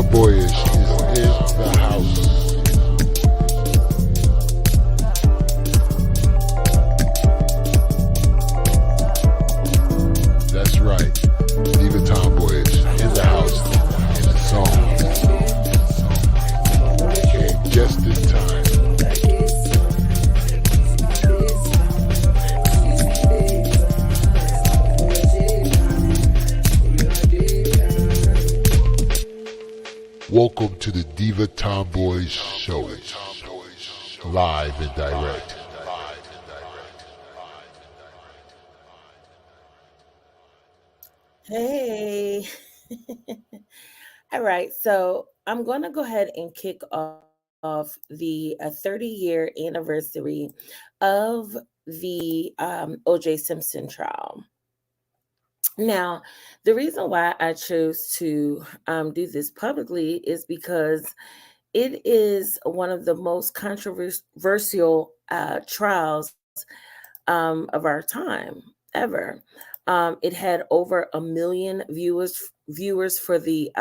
Tomboyish is in the house. That's right. Diva Tomboyish in the house in the song. Came just in time. Welcome to the Diva Tomboys Show. Live and direct. Hey. All right. So I'm going to go ahead and kick off the 30-year anniversary of the OJ Simpson trial. Now, the reason why I chose to do this publicly is because it is one of the most controversial trials of our time ever. It had over a million viewers for the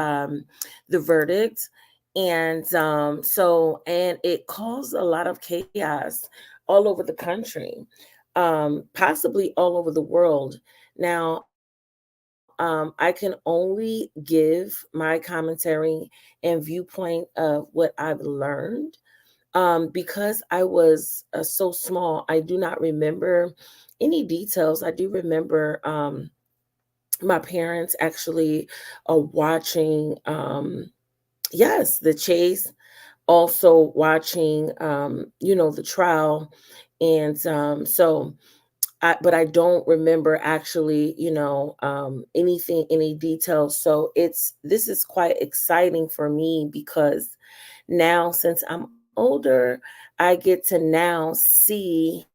verdict, and and it caused a lot of chaos all over the country, possibly all over the world. Now, I can only give my commentary and viewpoint of what I've learned because I was so small. I do not remember any details. I do remember my parents actually watching, yes, the chase, also watching, the trial. And but I don't remember actually, anything, any details. So this is quite exciting for me because now, since I'm older, I get to now see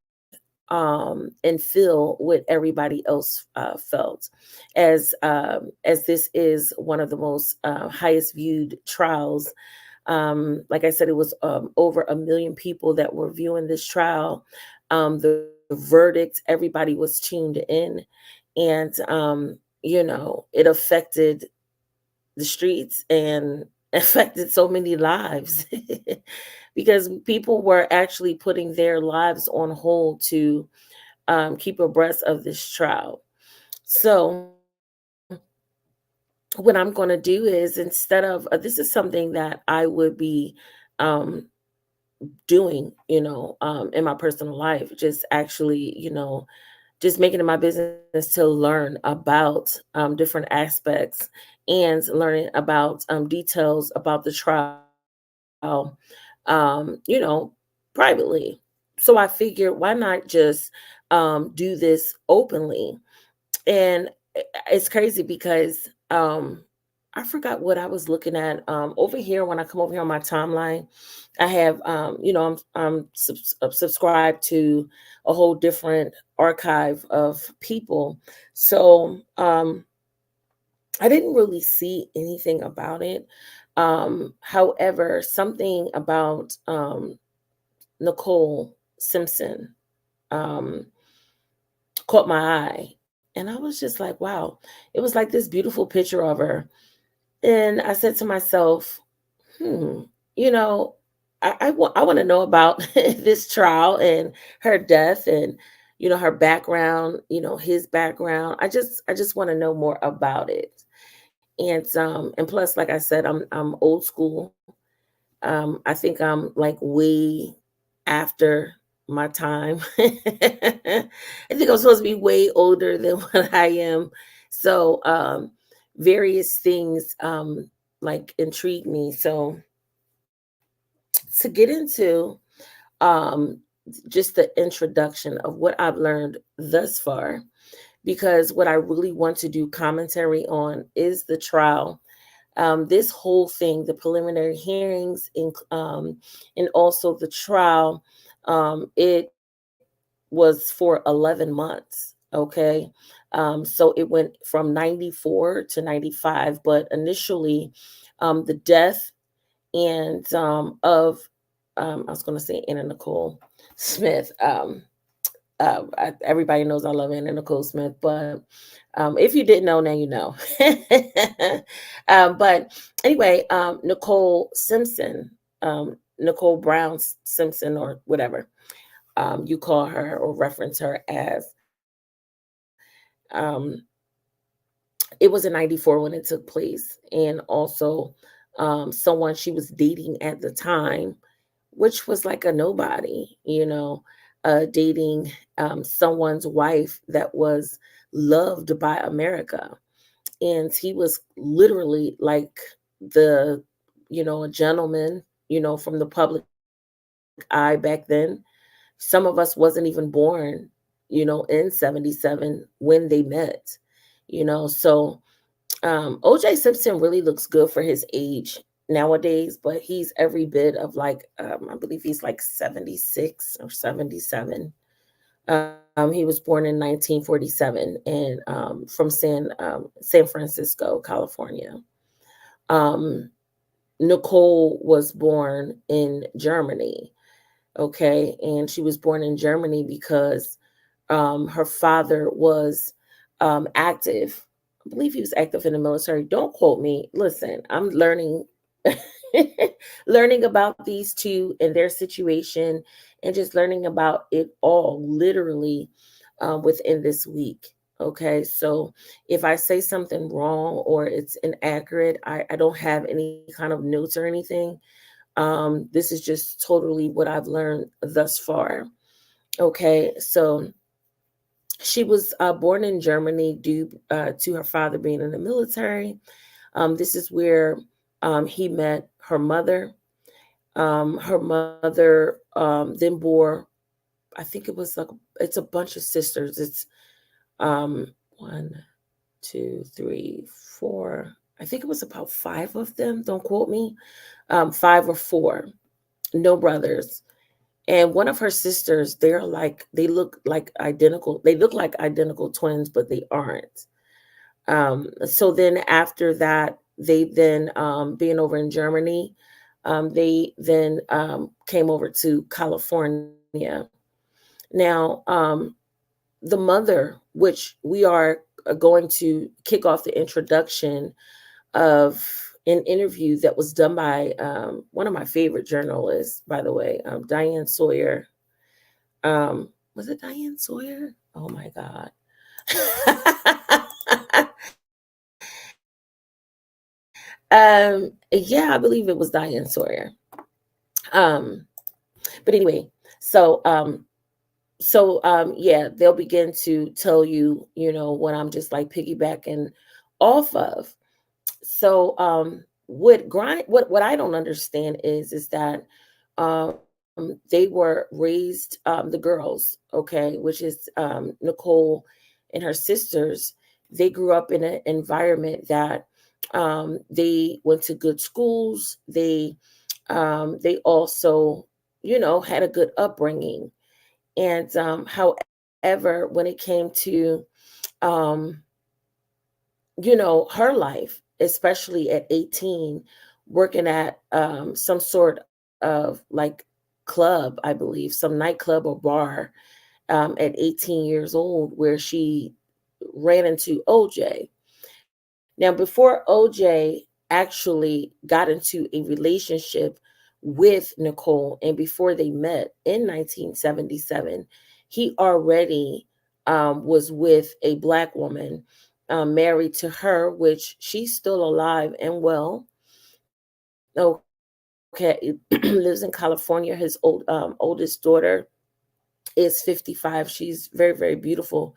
and feel what everybody else felt, as this is one of the most highest viewed trials. Like I said, it was over a million people that were viewing this trial. The verdict, everybody was tuned in, and it affected the streets and affected so many lives because people were actually putting their lives on hold to keep abreast of this trial. So, what I'm going to do is, instead of this is something that I would be um, doing, in my personal life, just actually, just making it my business to learn about different aspects and learning about details about the trial, um, you know, privately. So I figured, why not just do this openly? And it's crazy because I forgot what I was looking at over here. When I come over here on my timeline, I have I'm subscribed to a whole different archive of people. So I didn't really see anything about it. However, something about Nicole Simpson um, caught my eye. And I was just like, wow, it was like this beautiful picture of her. And I said to myself, hmm, you know, I want to know about this trial and her death, and, her background, his background. I just want to know more about it. And plus, like I said, I'm old school. I think I'm like way after my time. I think I'm supposed to be way older than what I am. So various things like intrigue me. So to get into um just the introduction of what I've learned thus far, because what I really want to do commentary on is the trial. This whole thing, the preliminary hearings, and also the trial, it was for 11 months. Okay. So it went from 94 to 95, but initially, the death and of, I was going to say Anna Nicole Smith. Everybody knows I love Anna Nicole Smith, but if you didn't know, now you know. But anyway, Nicole Simpson, Nicole Brown Simpson, or whatever you call her or reference her as. Um, it was in '94 when it took place, and also someone she was dating at the time, which was like a nobody, dating someone's wife that was loved by America. And he was literally like the, a gentleman, from the public eye back then. Some of us wasn't even born, in 77 when they met, so OJ Simpson really looks good for his age nowadays, but he's every bit of like, I believe he's like 76 or 77. He was born in 1947 and from San Francisco, California. Um, Nicole was born in Germany. Okay, and she was born in Germany because her father was active. I believe he was active in the military. Don't quote me. Listen, I'm learning learning about these two and their situation, and just learning about it all literally within this week. Okay, so if I say something wrong or it's inaccurate, I don't have any kind of notes or anything. This is just totally what I've learned thus far. Okay, so she was born in Germany due to her father being in the military. This is where he met her mother. Her mother then bore, I think it was like, it's a bunch of sisters. It's one, two, three, four. I think it was about five of them. Don't quote me. Five or four, no brothers. And one of her sisters, they look like identical. They look like identical twins, but they aren't. So then after that, they then being over in Germany, they then came over to California. Now, the mother, which we are going to kick off the introduction of an interview that was done by one of my favorite journalists, by the way, Diane Sawyer. Was it Diane Sawyer? Oh my God. Yeah, I believe it was Diane Sawyer. Um, but anyway, so yeah, they'll begin to tell you, what I'm just like piggybacking off of. So what I don't understand is that they were raised, the girls, okay, which is Nicole and her sisters. They grew up in an environment that they went to good schools. They also, had a good upbringing. And however, when it came to um, her life, especially at 18, working at some sort of like club, I believe, some nightclub or bar at 18 years old, where she ran into OJ. Now, before OJ actually got into a relationship with Nicole and before they met in 1977, he already was with a Black woman, married to her, which she's still alive and well. Okay, lives in California. His oldest daughter is 55. She's very, very beautiful.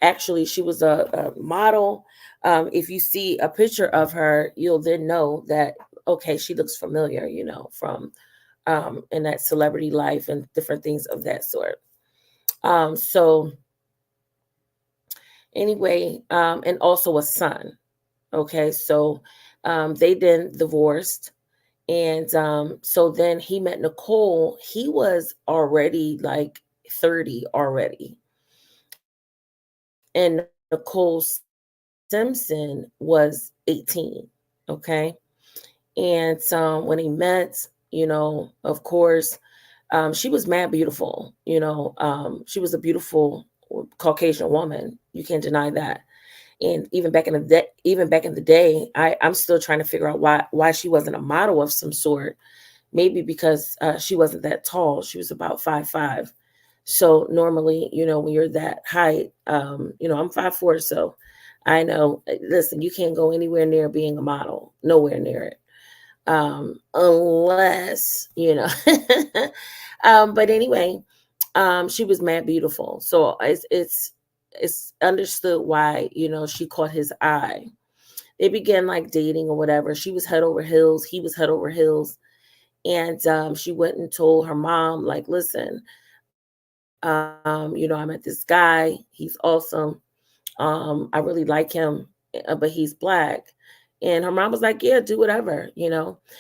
Actually, she was a model. If you see a picture of her, you'll then know that, okay, she looks familiar, from in that celebrity life and different things of that sort. So anyway, and also a son. Okay, so they then divorced. And so then he met Nicole. He was already like 30 already. And Nicole Simpson was 18. Okay. And when he met, of course, She was mad beautiful. She was a beautiful Caucasian woman. You can't deny that. And even back in the day, I'm still trying to figure out why she wasn't a model of some sort. Maybe because she wasn't that tall. She was about 5'5". So normally, when you're that height, I'm 5'4", so I know. Listen, you can't go anywhere near being a model, nowhere near it, unless but anyway, she was mad beautiful, so it's understood why she caught his eye. They began like dating or whatever. She was head over heels, he was head over heels, and she went and told her mom, like, listen, I met this guy, he's awesome, I really like him, but he's black. And her mom was like, yeah, do whatever.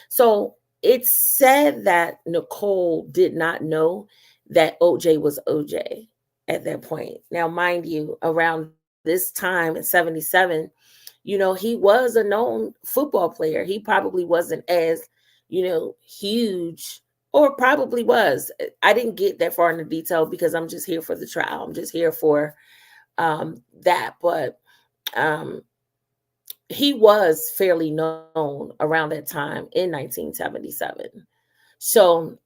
So it's said that Nicole did not know that OJ was OJ at that point. Now, mind you, around this time in 77, he was a known football player. He probably wasn't as, huge, or probably was. I didn't get that far into detail because I'm just here for the trial. I'm just here for that. But um, he was fairly known around that time in 1977. So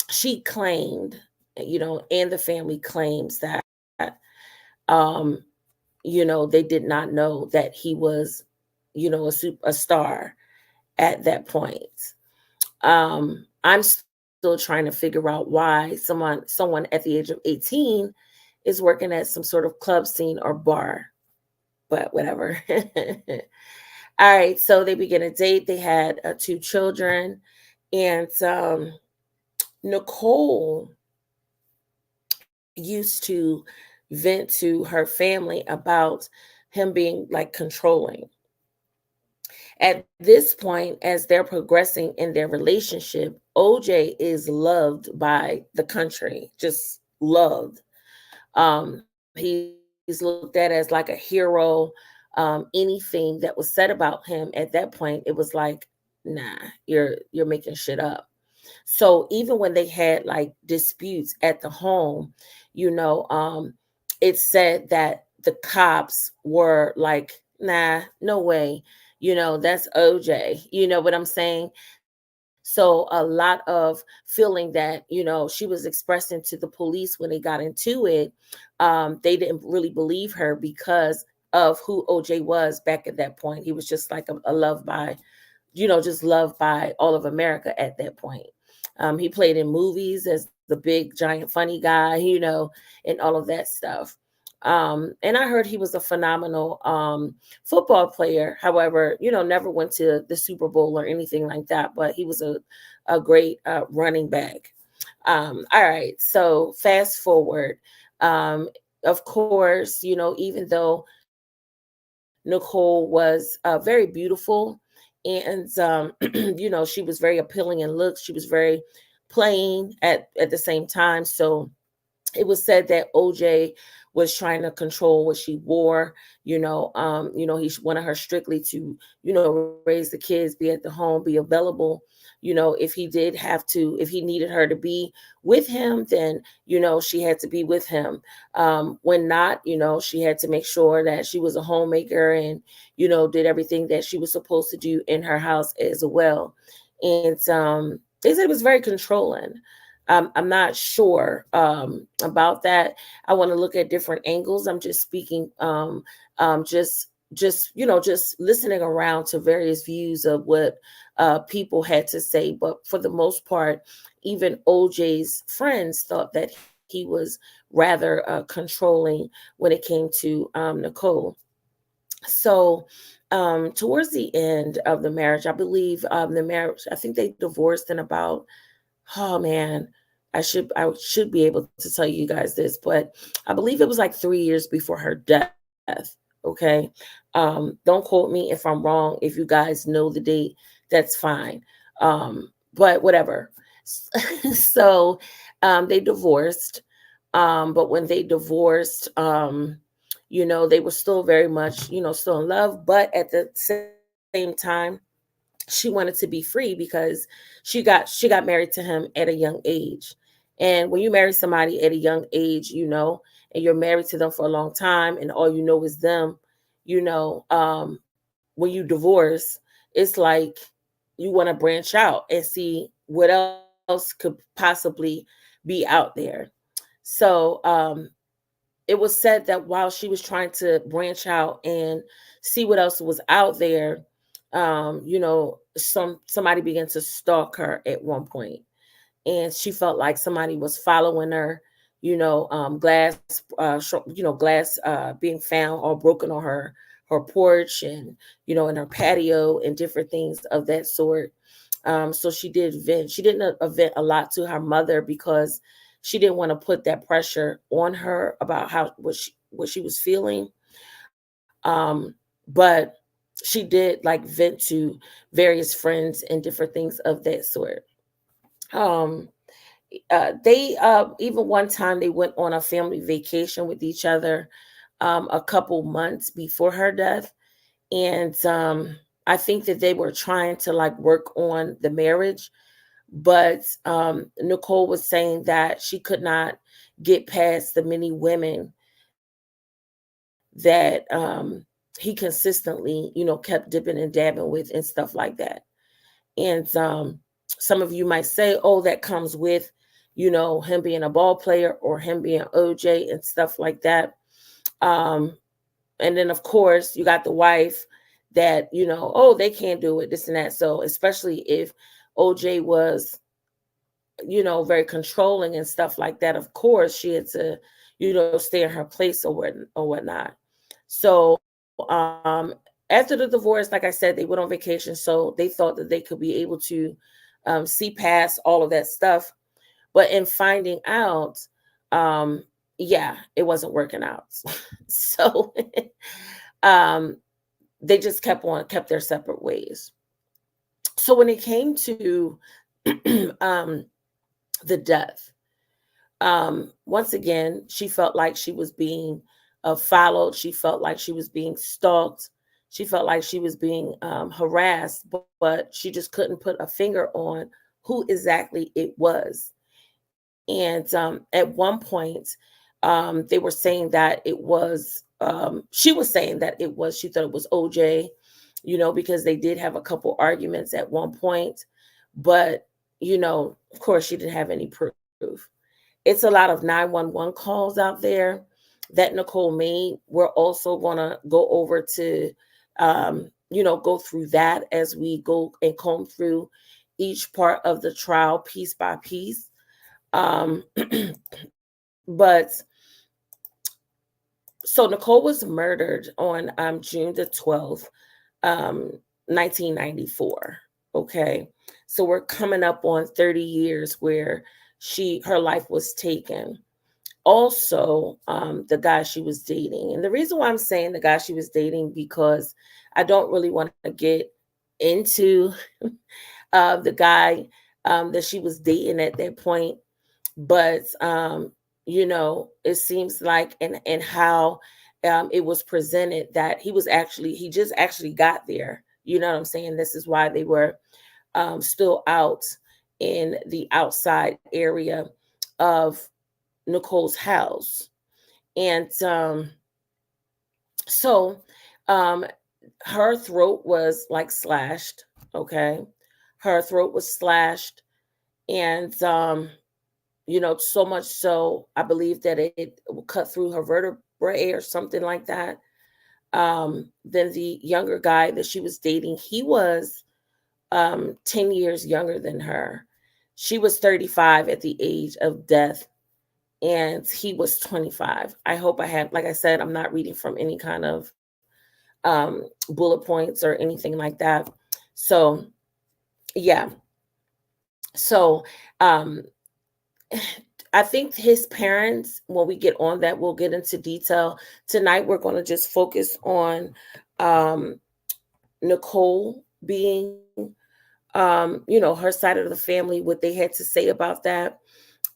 she claimed, and the family claims that, um, they did not know that he was, a star at that point. I'm still trying to figure out why someone at the age of 18 is working at some sort of club scene or bar, but whatever. All right, so they began a date. They had two children, and Nicole used to vent to her family about him being like controlling. At this point, as they're progressing in their relationship, OJ is loved by the country, just loved. He's looked at as like a hero. Anything that was said about him at that point, it was like, nah, you're making shit up. So even when they had like disputes at the home, it said that the cops were like, nah, no way. That's OJ. You know what I'm saying? So a lot of feeling that, she was expressing to the police when they got into it, they didn't really believe her because of who OJ was back at that point. He was just like a love by, just loved by all of America at that point. He played in movies as the big giant funny guy, and all of that stuff. And I heard he was a phenomenal football player. However, never went to the Super Bowl or anything like that, but he was a great running back. All right, so fast forward. Um, of course, even though Nicole was very beautiful, and she was very appealing in looks. She was very plain at the same time. So it was said that OJ was trying to control what she wore. He wanted her strictly to, raise the kids, be at the home, be available. If he did have to, if he needed her to be with him, then she had to be with him. When not, she had to make sure that she was a homemaker and did everything that she was supposed to do in her house as well. And they said it was very controlling. I'm not sure about that. I want to look at different angles. I'm just speaking, just listening around to various views of what people had to say. But for the most part, even OJ's friends thought that he was rather controlling when it came to Nicole. So towards the end of the marriage, I believe the marriage, I think they divorced in about, oh man, I should be able to tell you guys this, but I believe it was like 3 years before her death. Okay. Don't quote me if I'm wrong. If you guys know the date, that's fine. But whatever. So they divorced. But when they divorced, they were still very much, still in love, but at the same time, she wanted to be free because she got married to him at a young age. And when you marry somebody at a young age, and you're married to them for a long time, and all you know is them, when you divorce, it's like you want to branch out and see what else could possibly be out there. So it was said that while she was trying to branch out and see what else was out there, somebody began to stalk her at one point, and she felt like somebody was following her. Glass being found all broken on her porch, and in her patio, and different things of that sort. So she did vent. She didn't vent a lot to her mother because she didn't want to put that pressure on her about how what she was feeling. But she did like vent to various friends and different things of that sort. Um, they even one time they went on a family vacation with each other, a couple months before her death, and I think that they were trying to like work on the marriage, but Nicole was saying that she could not get past the many women that he consistently, kept dipping and dabbing with and stuff like that. And some of you might say, oh, that comes with, him being a ball player or him being OJ and stuff like that. Um, and then, of course, you got the wife that, oh, they can't do it, this and that. So, especially if OJ was, very controlling and stuff like that, of course, she had to, stay in her place or whatnot. So, after the divorce, like I said, they went on vacation. So they thought that they could be able to see past all of that stuff. But in finding out, um, yeah, it wasn't working out. So um, they just kept their separate ways. So when it came to um, the death, once again, she felt like she was being followed. She felt like she was being stalked. She felt like she was being harassed, but she just couldn't put a finger on who exactly it was. And at one point, they were saying that it was, she was saying that she thought it was OJ, because they did have a couple arguments at one point. But, of course, she didn't have any proof. It's a lot of 911 calls out there that Nicole made. We're also going to go over to, go through that as we go and comb through each part of the trial piece by piece. Um, but so Nicole was murdered on June the 12th, um, 1994. Okay. So we're coming up on 30 years where her life was taken. Also, the guy she was dating. And the reason why I'm saying the guy she was dating, because I don't really want to get into the guy that she was dating at that point. But it seems like, and how it was presented, that he just actually got there. You know what I'm saying? This is why they were still out in the outside area of Nicole's house. And so um, her throat was like slashed. Okay. Her throat was slashed. And, so much so, I believe that it cut through her vertebrae or something like that. Then the younger guy that she was dating, he was 10 years younger than her. She was 35 at the age of death, and he was 25. I hope I have, like I said, I'm not reading from any kind of bullet points or anything like that. So, yeah. So, um, I think his parents, when we get on that, we'll get into detail. Tonight, we're going to just focus on um, Nicole being, her side of the family, what they had to say about that.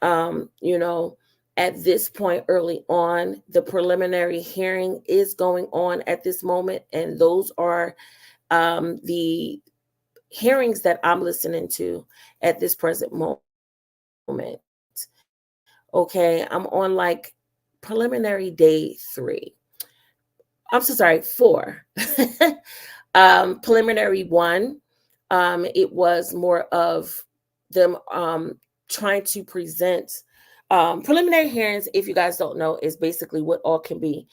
Um, you know, at this point early on, the preliminary hearing is going on at this moment, and those are the hearings that I'm listening to at this present moment. Okay, I'm on like preliminary day 3. I'm so sorry, 4. Preliminary 1, it was more of them trying to present preliminary hearings. If you guys don't know, is basically what all can be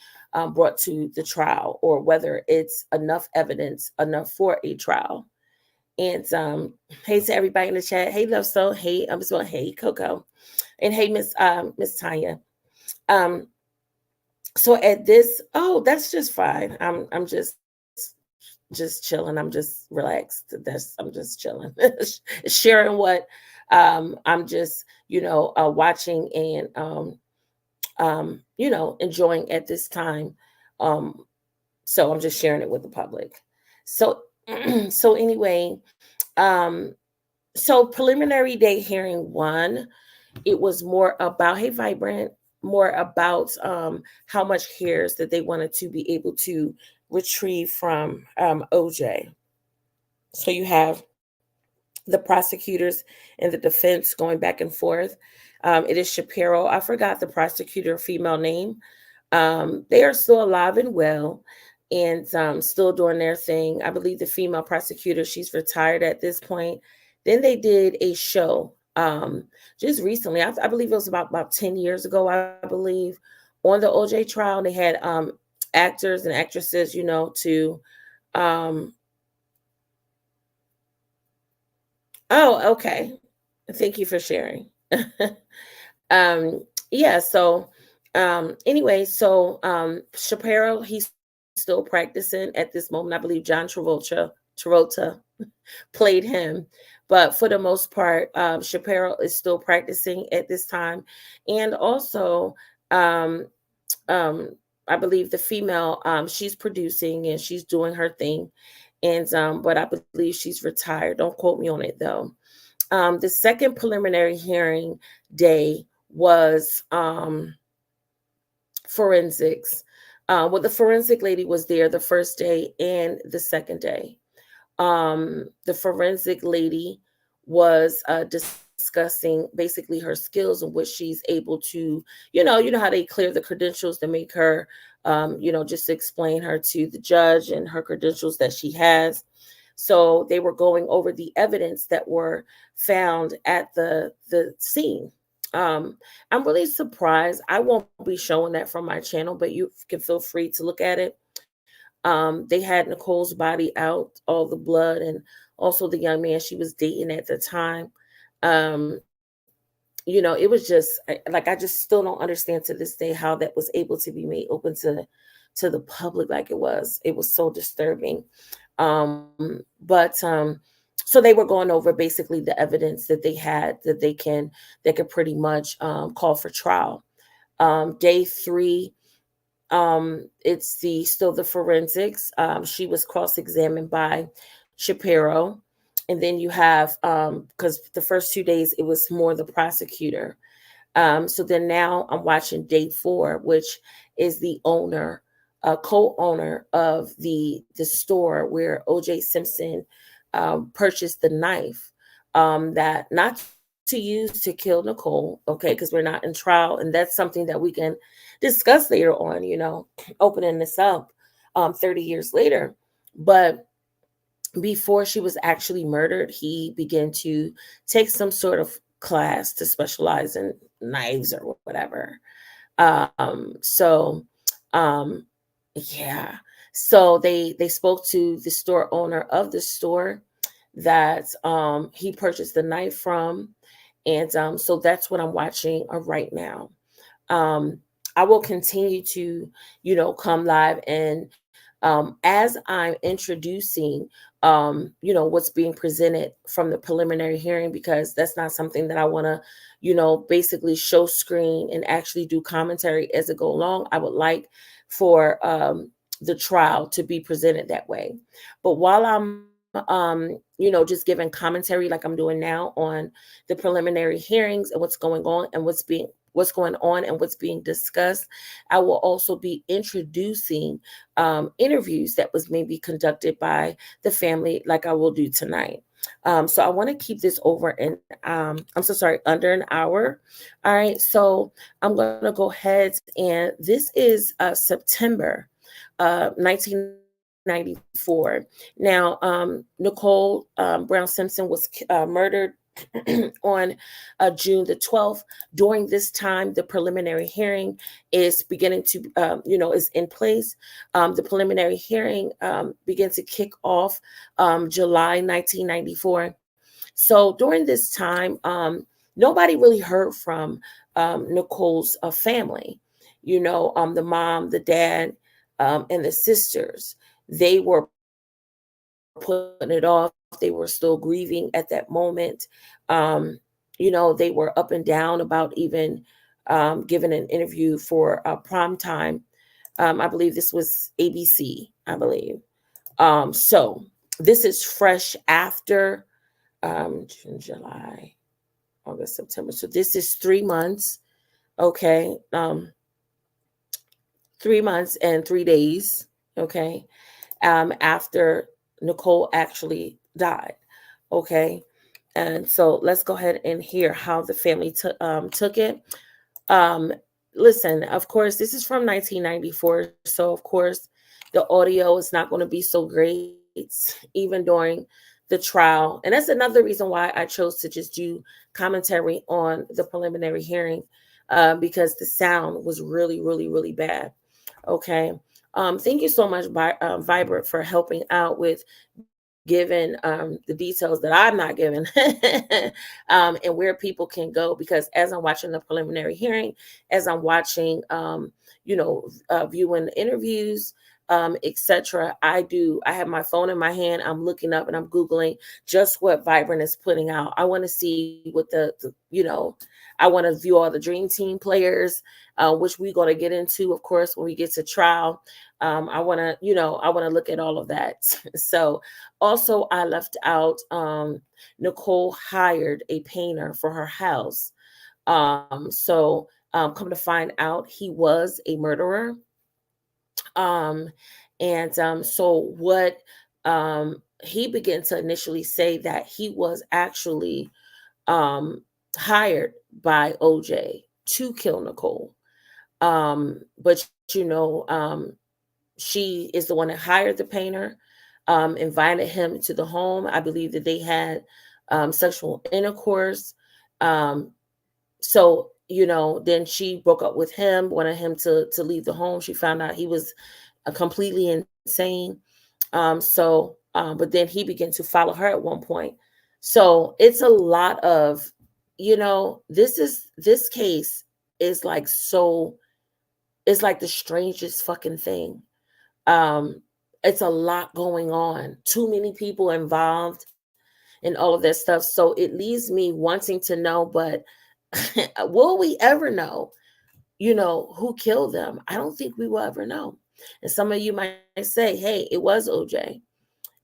brought to the trial, or whether it's enough evidence enough for a trial. And hey to everybody in the chat. Hey, Love Soul. Hey, I'm just hey, Coco, and hey, Miss Tanya. Um, so at this, oh, that's just fine. I'm just chilling. I'm just relaxed. I'm just chilling, sharing what I'm just watching and enjoying at this time. Um, so I'm just sharing it with the public. So so anyway, um, so preliminary day hearing 1, it was more about, hey Vibrant, more about how much hairs that they wanted to be able to retrieve from OJ. So you have the prosecutors and the defense going back and forth. It is Shapiro. I forgot the prosecutor female name. They are still alive and well, and still doing their thing. I believe the female prosecutor, she's retired at this point. Then they did a show just recently. I believe it was about 10 years ago, I believe, on the OJ trial. They had actors and actresses, to um, oh, okay. Thank you for sharing. um, yeah, so Shapiro, he's still practicing at this moment. I believe John Travolta played him. But for the most part, Shapiro is still practicing at this time. And also, um, um, I believe the female, she's producing and she's doing her thing. And but I believe she's retired. Don't quote me on it though. The second preliminary hearing day was forensics. Well, the forensic lady was there the first day and the second day. The forensic lady was discussing basically her skills and what she's able to, how they clear the credentials to make her, just explain her to the judge and her credentials that she has. So they were going over the evidence that were found at the scene. I'm really surprised. I won't be showing that from my channel, but you can feel free to look at it. They had Nicole's body out, all the blood, and also the young man she was dating at the time. Um, it was just like, I just still don't understand to this day how that was able to be made open to the public like it was. It was so disturbing. But so they were going over basically the evidence that they had that could pretty much call for trial. Day 3, it's the still the forensics. She was cross-examined by Shapiro. And then you have because the first 2 days it was more the prosecutor. So then now I'm watching day 4, which is the owner, co-owner of the store where OJ Simpson purchased the knife, that not to use to kill Nicole, okay, because we're not in trial, and that's something that we can discuss later on, opening this up 30 years later. But before she was actually murdered, he began to take some sort of class to specialize in knives or whatever. So um yeah. So they spoke to the store owner of the store that he purchased the knife from. And so that's what I'm watching right now. um, I will continue to, come live, and as I'm introducing, what's being presented from the preliminary hearing, because that's not something that I want to, basically show screen and actually do commentary as it go along. I would like for the trial to be presented that way. But while I'm, just giving commentary like I'm doing now on the preliminary hearings and what's going on and what's going on and what's being discussed, I will also be introducing interviews that was maybe conducted by the family, like I will do tonight. So I want to keep this over in I'm so sorry, under an hour. All right, so I'm gonna go ahead, and this is September 1994. Now, Nicole Brown Simpson was murdered on June the 12th. During this time, the preliminary hearing is beginning to, is in place. The preliminary hearing began to kick off July 1994. So during this time, nobody really heard from Nicole's family. The mom, the dad, and the sisters. They were putting it off. They were still grieving at that moment. They were up and down about even giving an interview for prime time. I believe this was ABC, I believe. So this is fresh after June, July, August, September. So this is 3 months. Okay. 3 months and 3 days. Okay. After Nicole actually died. Okay. And so let's go ahead and hear how the family took it. Um, Listen, of course, this is from 1994. So, of course, the audio is not going to be so great, even during the trial. And that's another reason why I chose to just do commentary on the preliminary hearing, because the sound was really, really, really bad. Okay. Thank you so much, Vibrant, for helping out with giving the details that I'm not giving, and where people can go. Because as I'm watching the preliminary hearing, as I'm watching, viewing interviews, etc., I have my phone in my hand. I'm looking up and I'm Googling just what Vibrant is putting out. I want to see what I want to view all the Dream Team players, which we're going to get into, of course, when we get to trial. I want to look at all of that. So also I left out, Nicole hired a painter for her house. Come to find out, he was a murderer. Um, and what he began to initially say that he was actually um, hired by OJ to kill Nicole. But she is the one that hired the painter, invited him to the home. I believe that they had sexual intercourse. Um, then she broke up with him, wanted him to leave the home. She found out he was completely insane. But then he began to follow her at one point. So it's a lot of, this case is like it's like the strangest fucking thing. Um, it's a lot going on, too many people involved and all of that stuff. So it leaves me wanting to know, but will we ever know, who killed them? I don't think we will ever know. And some of you might say, hey, it was OJ.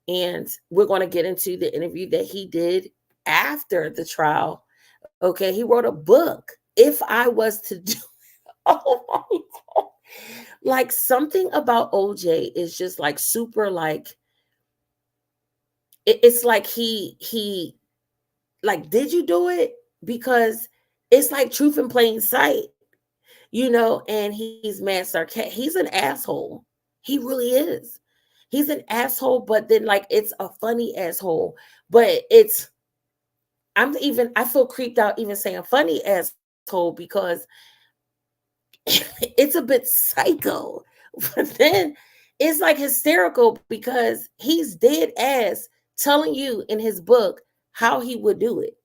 And we're going to get into the interview that he did after the trial. Okay. He wrote a book. If I was to do, oh my God. Like something about OJ is just like super, like, it's like he, like, did you do it? Because it's like truth in plain sight, and he's mad sarcastic. He's an asshole. He really is. He's an asshole, but then like it's a funny asshole. But I feel creeped out even saying funny asshole because it's a bit psycho. But then it's like hysterical because he's dead ass telling you in his book how he would do it.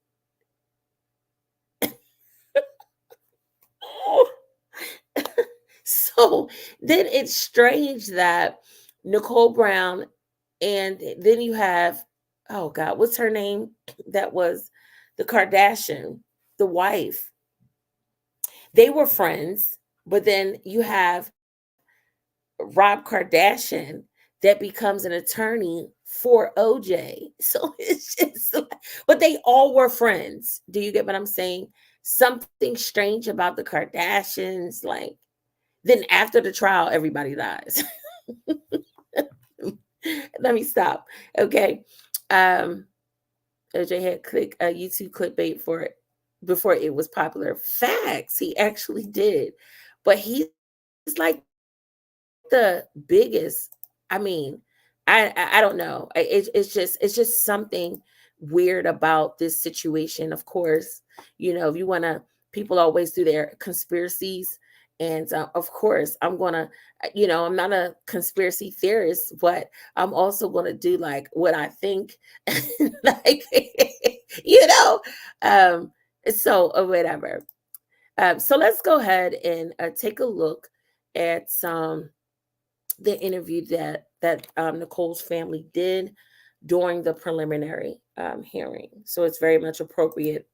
So then it's strange that Nicole Brown, and then you have, oh God, what's her name? That was the Kardashian, the wife. They were friends, but then you have Rob Kardashian that becomes an attorney for OJ. So it's just, but they all were friends. Do you get what I'm saying? Something strange about the Kardashians. Like, then after the trial, everybody dies. Let me stop. Okay. Um, OJ had click a YouTube clickbait for it before it was popular. Facts, he actually did, but he's like the biggest. I mean, I don't know. It's just something weird about this situation. Of course, if you want to, people always do their conspiracies, and of course, I'm gonna, I'm not a conspiracy theorist, but I'm also gonna do like what I think, like, you know, um, so or whatever. So let's go ahead and take a look at some the interview that Nicole's family did during the preliminary hearing. So it's very much appropriate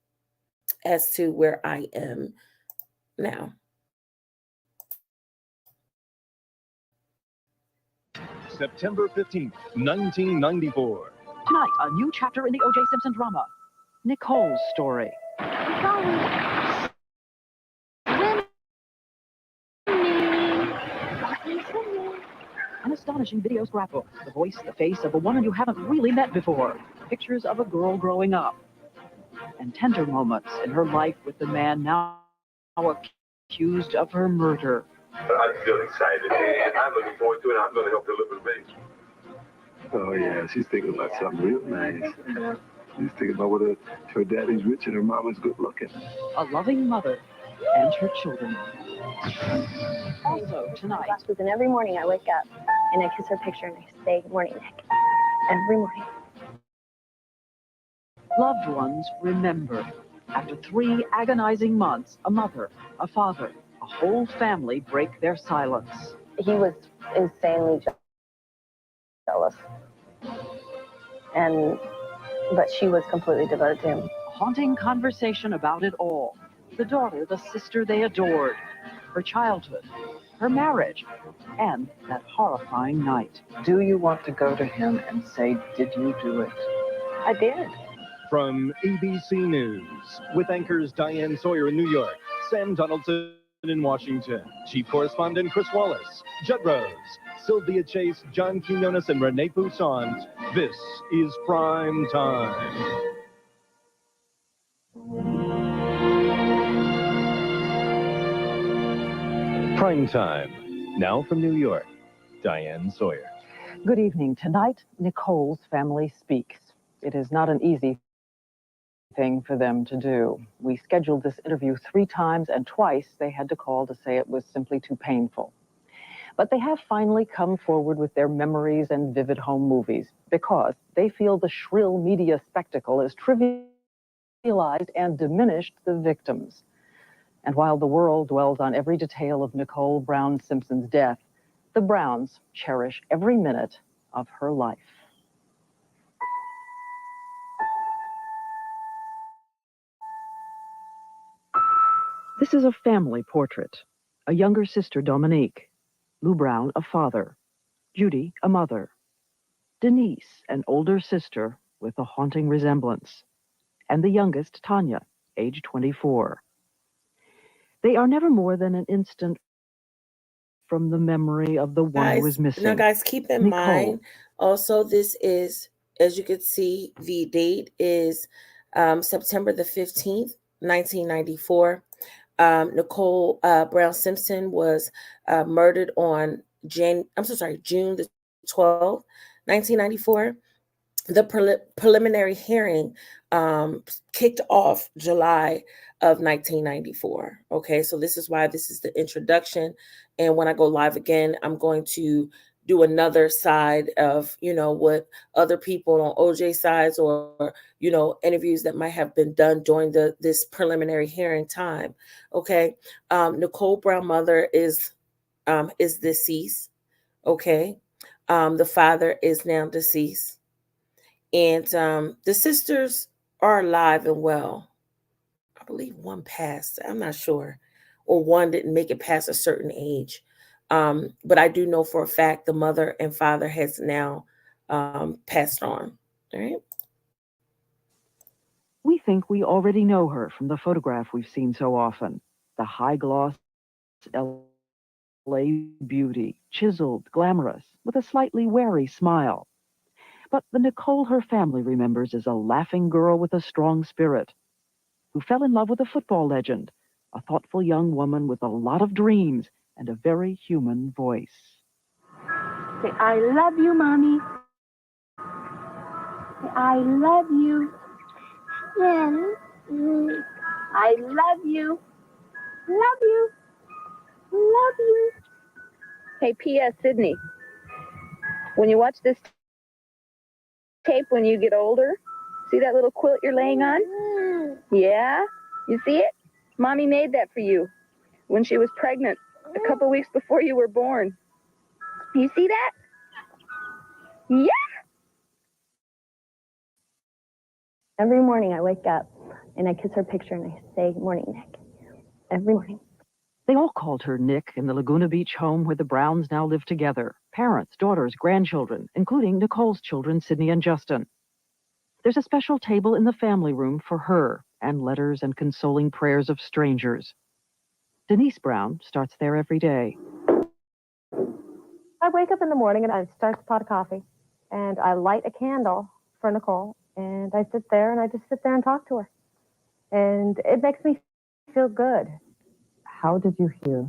as to where I am now. September 15th, 1994. Tonight, a new chapter in the OJ Simpson drama. Nicole's story. An astonishing video scrapbook. The voice, the face of a woman you haven't really met before. Pictures of a girl growing up. And tender moments in her life with the man now accused of her murder. I feel excited, and I'm looking forward to it. I'm going to help deliver the baby. Oh, yeah, she's thinking about something real nice. She's thinking about whether her daddy's rich and her mama's good looking. A loving mother and her children. Also tonight. And every morning I wake up and I kiss her picture and I say, "Good morning, Nick." Every morning. Loved ones remember. After 3 agonizing months, a mother, a father, a whole family break their silence. He was insanely jealous. But she was completely devoted to him. A haunting conversation about it all. The daughter, the sister they adored. Her childhood, her marriage, and that horrifying night. Do you want to go to him and say, "Did you do it?" I did. From ABC News, with anchors Diane Sawyer in New York, Sam Donaldson in Washington, Chief Correspondent Chris Wallace, Judd Rose, Sylvia Chase, John Quinones, and Renee Poussaint. This is Prime Time. Prime Time. Now from New York, Diane Sawyer. Good evening. Tonight, Nicole's family speaks. It is not an easy thing for them to do. We scheduled this interview 3 times, and twice they had to call to say it was simply too painful. But they have finally come forward with their memories and vivid home movies because they feel the shrill media spectacle has trivialized and diminished the victims. And while the world dwells on every detail of Nicole Brown Simpson's death, the Browns cherish every minute of her life. This is a family portrait. A younger sister, Dominique. Lou Brown, a father. Judy, a mother. Denise, an older sister with a haunting resemblance. And the youngest, Tanya, age 24. They are never more than an instant from the memory of the one who is missing. Now, guys, keep in mind, also, this is, as you can see, the date is September the 15th, 1994. Nicole Brown Simpson was murdered on June the 12th, 1994. The preliminary hearing kicked off July of 1994. Okay, so this is why this is the introduction. And when I go live again, I'm going to do another side of, what other people on OJ sides or, interviews that might have been done during this preliminary hearing time. Okay. Nicole Brown mother is deceased. Okay. The father is now deceased. And the sisters are alive and well. I believe one passed. I'm not sure. Or one didn't make it past a certain age. But I do know for a fact the mother and father has now passed on. All right. We think we already know her from the photograph we've seen so often. The high-gloss LA beauty, chiseled, glamorous, with a slightly wary smile. But the Nicole her family remembers is a laughing girl with a strong spirit who fell in love with a football legend, a thoughtful young woman with a lot of dreams and a very human voice. Say, I love you, Mommy. Say, I love you. I love you. Love you. Love you. Hey, P.S. Sydney, when you watch this tape when you get older, see that little quilt you're laying on? Yeah? You see it? Mommy made that for you when she was pregnant a couple weeks before you were born. You see that? Yeah! Every morning I wake up and I kiss her picture and I say, morning, Nick. Every morning. They all called her Nick in the Laguna Beach home where the Browns now live together. Parents, daughters, grandchildren, including Nicole's children, Sydney and Justin. There's a special table in the family room for her and letters and consoling prayers of strangers. Denise Brown starts there every day. I wake up in the morning and I start the pot of coffee and I light a candle for Nicole and I sit there and I just sit there and talk to her. And it makes me feel good. How did you hear?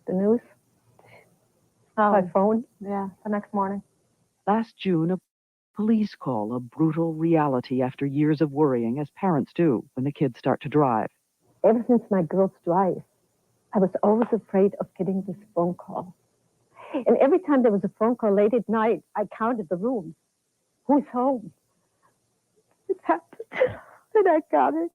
The news. My phone. Yeah, the next morning. Last June, a police call, a brutal reality after years of worrying, as parents do when the kids start to drive. Ever since my girls drive, I was always afraid of getting this phone call. And every time there was a phone call late at night, I counted the rooms. Who's home? It happened. And I got it.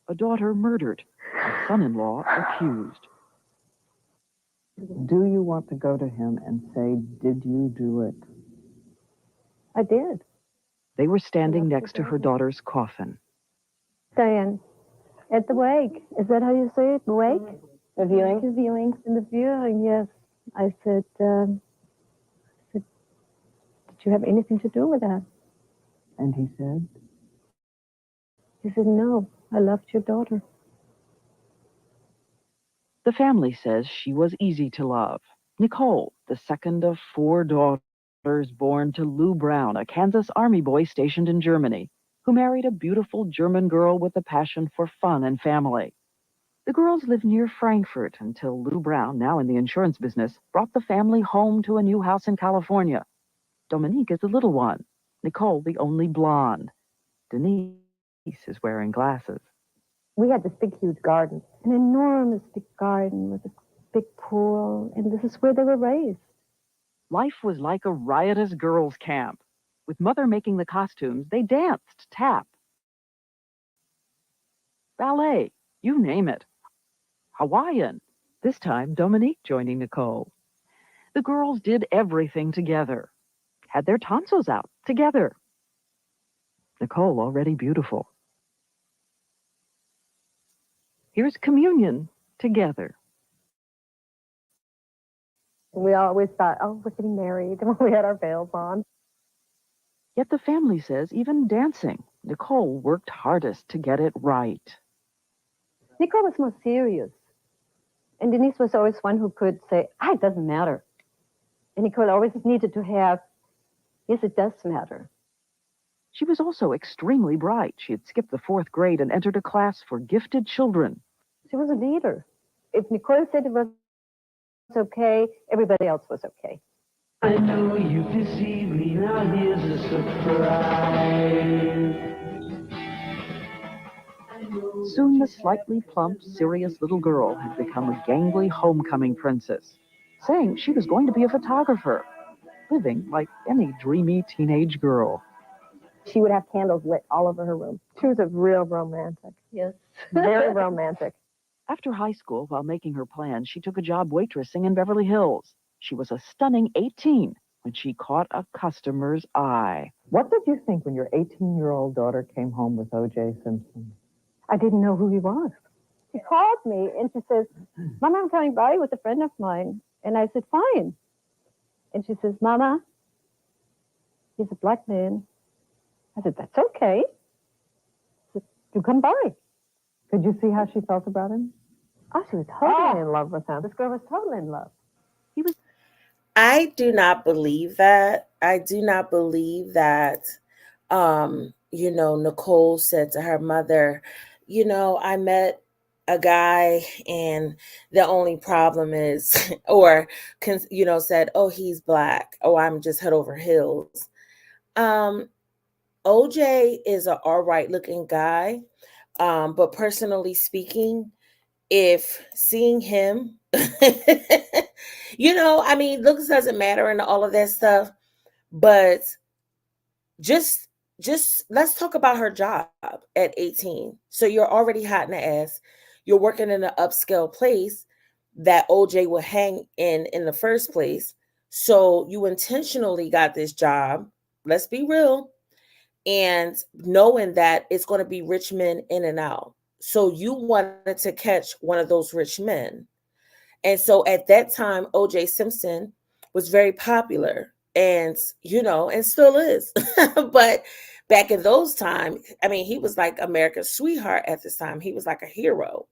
A daughter murdered, a son-in-law accused. Do you want to go to him and say, did you do it? I did. They were standing next to her daughter's coffin. Diane, at the wake. Is that how you say it? The wake? The viewing? The viewing. In the viewing, yes. I said, did you have anything to do with that? And he said? He said, no, I loved your daughter. The family says she was easy to love. Nicole, the second of 4 daughters born to Lou Brown, a Kansas Army boy stationed in Germany, who married a beautiful German girl with a passion for fun and family. The girls lived near Frankfurt until Lou Brown, now in the insurance business, brought the family home to a new house in California. Dominique is the little one, Nicole the only blonde. Denise is wearing glasses. We had this big, huge garden, an enormous big garden with a big pool, and this is where they were raised. Life was like a riotous girls' camp. With Mother making the costumes, they danced, tap, ballet, you name it. Hawaiian, this time Dominique joining Nicole. The girls did everything together, had their tonsils out together. Nicole already beautiful. Here's communion together. We always thought, oh, we're getting married when we had our veils on. Yet the family says even dancing, Nicole worked hardest to get it right. Nicole was more serious. And Denise was always one who could say, it doesn't matter. And Nicole always needed to have, yes, it does matter. She was also extremely bright. She had skipped the 4th grade and entered a class for gifted children. She was a leader. If Nicole said it was okay, everybody else was okay. I know you deceive me, now here's a surprise. Soon the slightly plump, serious little girl had become a gangly homecoming princess, saying she was going to be a photographer, living like any dreamy teenage girl. She would have candles lit all over her room. She was a real romantic. Yes. Very romantic. After high school, while making her plans, she took a job waitressing in Beverly Hills. She was a stunning 18 when she caught a customer's eye. What did you think when your 18-year-old daughter came home with OJ Simpson? I didn't know who he was. She called me and she says, Mama, I'm coming by with a friend of mine. And I said, fine. And she says, Mama, he's a black man. I said, that's okay. She said, you come by. Could you see how she felt about him? Oh, she was totally in love with him. This girl was totally in love. I do not believe that. I do not believe that. Nicole said to her mother, I met a guy and the only problem is, or, said, oh, he's black. Oh, I'm just head over heels. Um, OJ is an all right looking guy. But personally speaking, if seeing him, looks doesn't matter and all of that stuff, but just let's talk about her job at 18. So you're already hot in the ass. You're working in an upscale place that OJ would hang in the first place. So you intentionally got this job. Let's be real. And knowing that it's going to be rich men in and out. So you wanted to catch one of those rich men. And so at that time, OJ Simpson was very popular and, and still is. But back in those times, he was like America's sweetheart at this time. He was like a hero,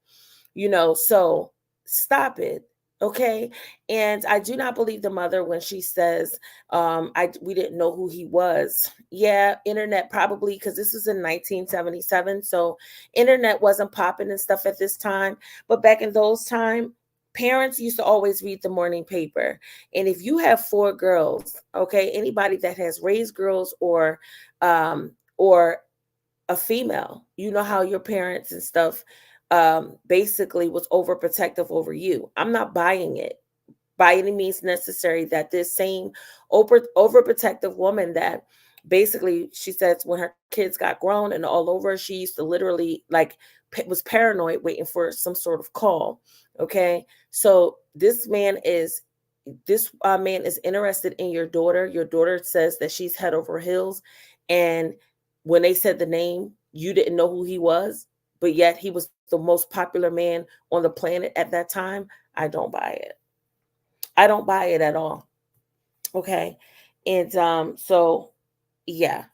so stop it. Okay. And I do not believe the mother when she says, we didn't know who he was. Yeah, internet probably, because this was in 1977. So internet wasn't popping and stuff at this time. But back in those time, parents used to always read the morning paper. And if you have 4 girls, okay, anybody that has raised girls or a female, how your parents and stuff basically was overprotective over you. I'm not buying it by any means necessary that this same overprotective woman that basically she says when her kids got grown and all over, she used to literally was paranoid waiting for some sort of call. Okay. So this man is interested in your daughter. Your daughter says that she's head over heels. And when they said the name, you didn't know who he was, but yet he was the most popular man on the planet at that time. I don't buy it. I don't buy it at all. Okay. And so yeah.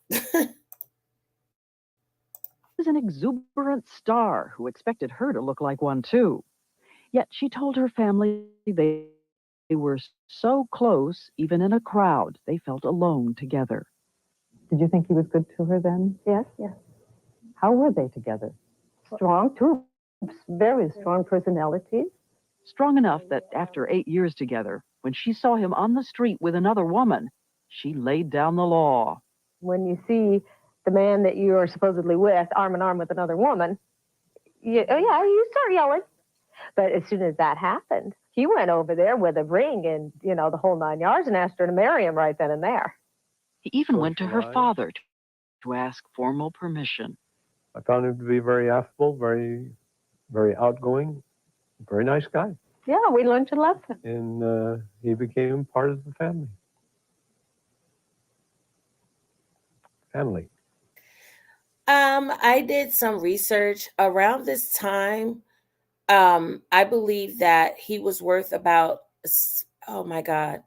Was an exuberant star who expected her to look like one too. Yet she told her family they were so close, even in a crowd, they felt alone together. Did you think he was good to her then? Yes, yes. How were they together? Strong, two very strong personalities. Strong enough that after 8 years together, when she saw him on the street with another woman, she laid down the law. When you see the man that you are supposedly with arm in arm with another woman, you start yelling. But as soon as that happened, he went over there with a ring and, the whole 9 yards and asked her to marry him right then and there. He even went to her father to ask formal permission. I found him to be very affable, very, very outgoing, very nice guy. Yeah, we learned to love him. And he became part of the family. I did some research around this time. I believe that he was worth about, oh my God,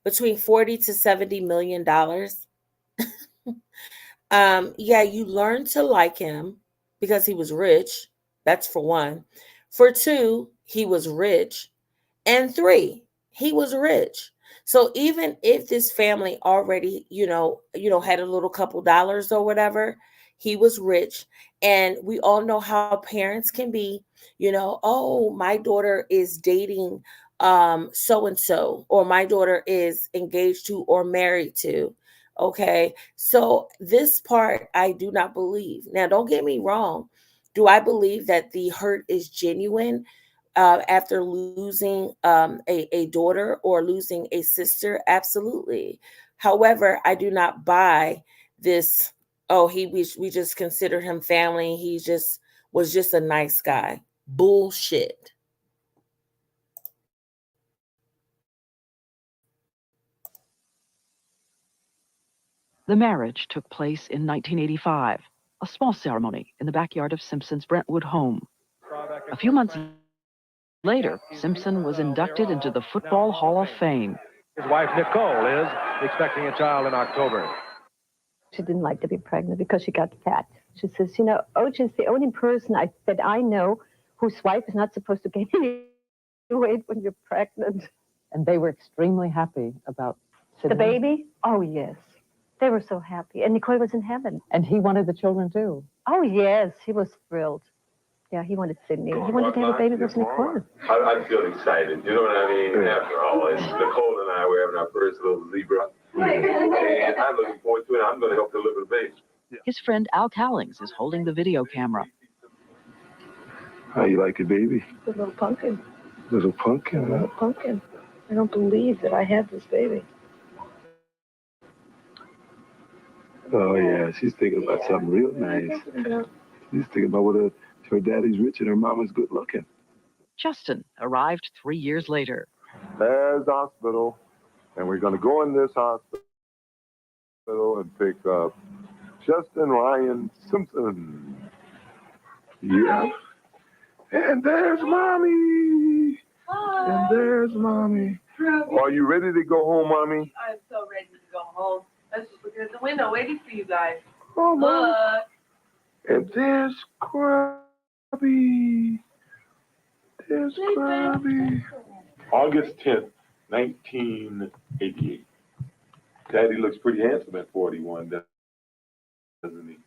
between 40 to $70 million. Yeah, you learn to like him because he was rich. That's for one. For two, he was rich. And three, he was rich. So even if this family already, had a little couple dollars or whatever, he was rich. And we all know how parents can be, oh, my daughter is dating so and so, or my daughter is engaged to or married to. Okay. So this part I do not believe. Now, don't get me wrong. Do I believe that the hurt is genuine? After losing a daughter or losing a sister? Absolutely. However, I do not buy this, oh, we just consider him family. He just was just a nice guy. Bullshit. The marriage took place in 1985, a small ceremony in the backyard of Simpson's Brentwood home. A few months later, Simpson was inducted into the Football Hall of Fame. His wife, Nicole, is expecting a child in October. She didn't like to be pregnant because she got fat. She says, OJ's the only person that I know whose wife is not supposed to gain any weight when you're pregnant. And they were extremely happy about Sydney. The baby? Oh, yes. They were so happy. And Nicole was in heaven. And he wanted the children too. Oh, yes. He was thrilled. Yeah, he wanted Sydney. He wanted to have a baby with Nicole. I feel excited. You know what I mean? After all, and Nicole and I were having our first little zebra. And I'm looking forward to it. I'm going to help deliver the baby. His friend Al Callings is holding the video camera. How you like it, baby? The little pumpkin. Little pumpkin, huh? Little pumpkin. I don't believe that I had this baby. Oh, yeah, she's thinking about something real nice. She's thinking about whether her daddy's rich and her mama's good looking. Justin arrived 3 years later. There's the hospital, and we're going to go in this hospital and pick up Justin Ryan Simpson. Yeah. And there's Mommy. Hi. And there's Mommy. Are you ready to go home, Mommy? I'm so ready to go home. I was just looking at the window waiting for you guys. Oh, Mommy. Look. And there's Grubby. There's Grubby. August 10th, 1988. Daddy looks pretty handsome at 41, doesn't he?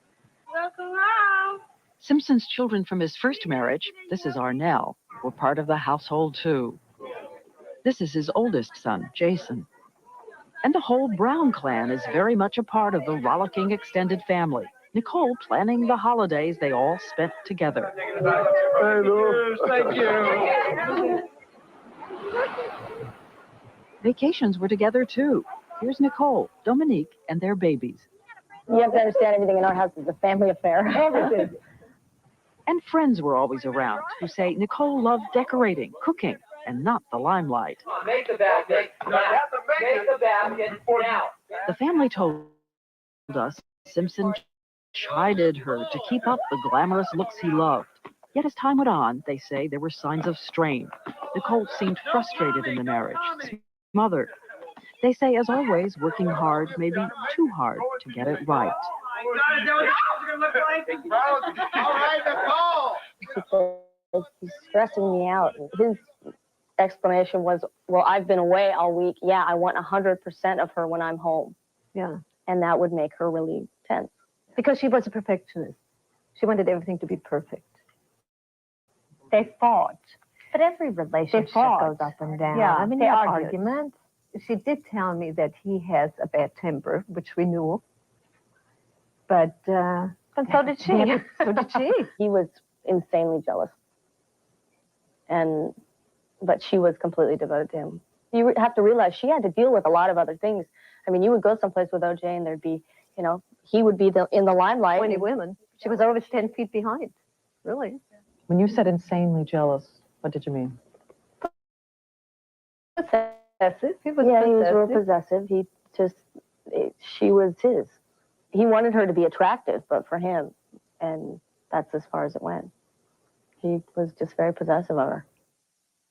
Look around. Simpson's children from his first marriage, this is Arnell, were part of the household too. This is his oldest son, Jason. And the whole Brown clan is very much a part of the rollicking extended family. Nicole planning the holidays they all spent together. Hello. Thank you. Vacations were together too. Here's Nicole, Dominique, and their babies. You have to understand everything in our house is a family affair. Everything. And friends were always around who say Nicole loved decorating, cooking, and not the limelight. Make the basket. Make the basket now. The family told us Simpson chided her to keep up the glamorous looks he loved. Yet as time went on, they say there were signs of strain. Nicole seemed frustrated in the marriage, smothered. They say, as always, working hard, maybe too hard to get it right. He's stressing me out. His explanation was, well, I've been away all week. Yeah, I want 100% of her when I'm home. Yeah. And that would make her really tense. Because she was a perfectionist. She wanted everything to be perfect. They fought. But every relationship goes up and down. Yeah, I mean, they have arguments. She did tell me that he has a bad temper, which we knew. But so did she. So did she. He was insanely jealous. But she was completely devoted to him. You have to realize she had to deal with a lot of other things. I mean, you would go someplace with OJ and there'd be, you know, he would be in the limelight. 20 women. She was always 10 feet behind. Really. When you said insanely jealous, what did you mean? Possessive. He was real possessive. She was his. He wanted her to be attractive, but for him, and that's as far as it went. He was just very possessive of her.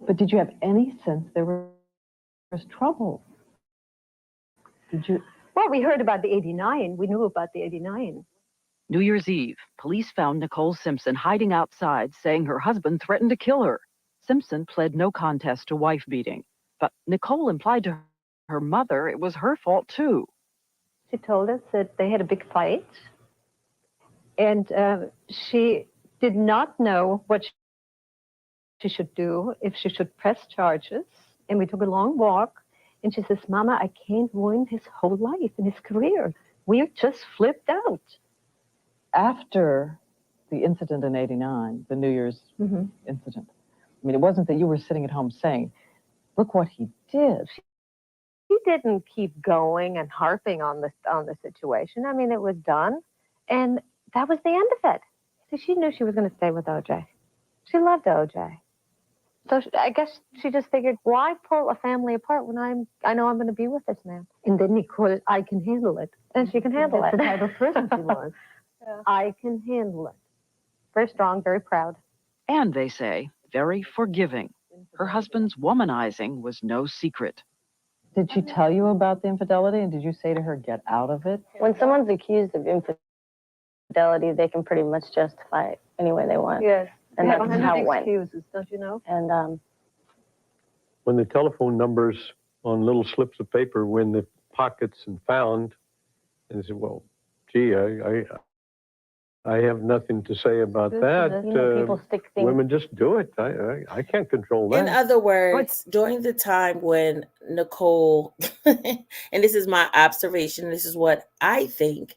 But did you have any sense there was trouble? Did you? Well, we heard about the 89. We knew about the 89. New Year's Eve, police found Nicole Simpson hiding outside, saying her husband threatened to kill her. Simpson pled no contest to wife beating, but Nicole implied to her mother it was her fault too. She told us that they had a big fight, and she did not know what she should do, if she should press charges. And we took a long walk, and she says, Mama, I can't ruin his whole life and his career. We just flipped out. After the incident in '89, the New Year's incident, I mean, it wasn't that you were sitting at home saying, look what he did. He didn't keep going and harping on the situation. I mean, it was done, and that was the end of it. So she knew she was going to stay with OJ. She loved OJ. So I guess she just figured, why pull a family apart when I know I'm going to be with this man? And then Nicole, I can handle it. And she can handle it. That's the type of person she was. Yeah. I can handle it. Very strong, very proud. And they say, very forgiving. Her husband's womanizing was no secret. Did she tell you about the infidelity, and did you say to her, get out of it? When someone's accused of infidelity, they can pretty much justify it any way they want. Yes. And that's how it went. Excuses, don't you know? And when the telephone numbers on little slips of paper were in the pockets and found, and said, well, gee, I have nothing to say about that. People stick things. Women just do it. I can't control that. In other words, during the time when Nicole, and this is my observation, this is what I think,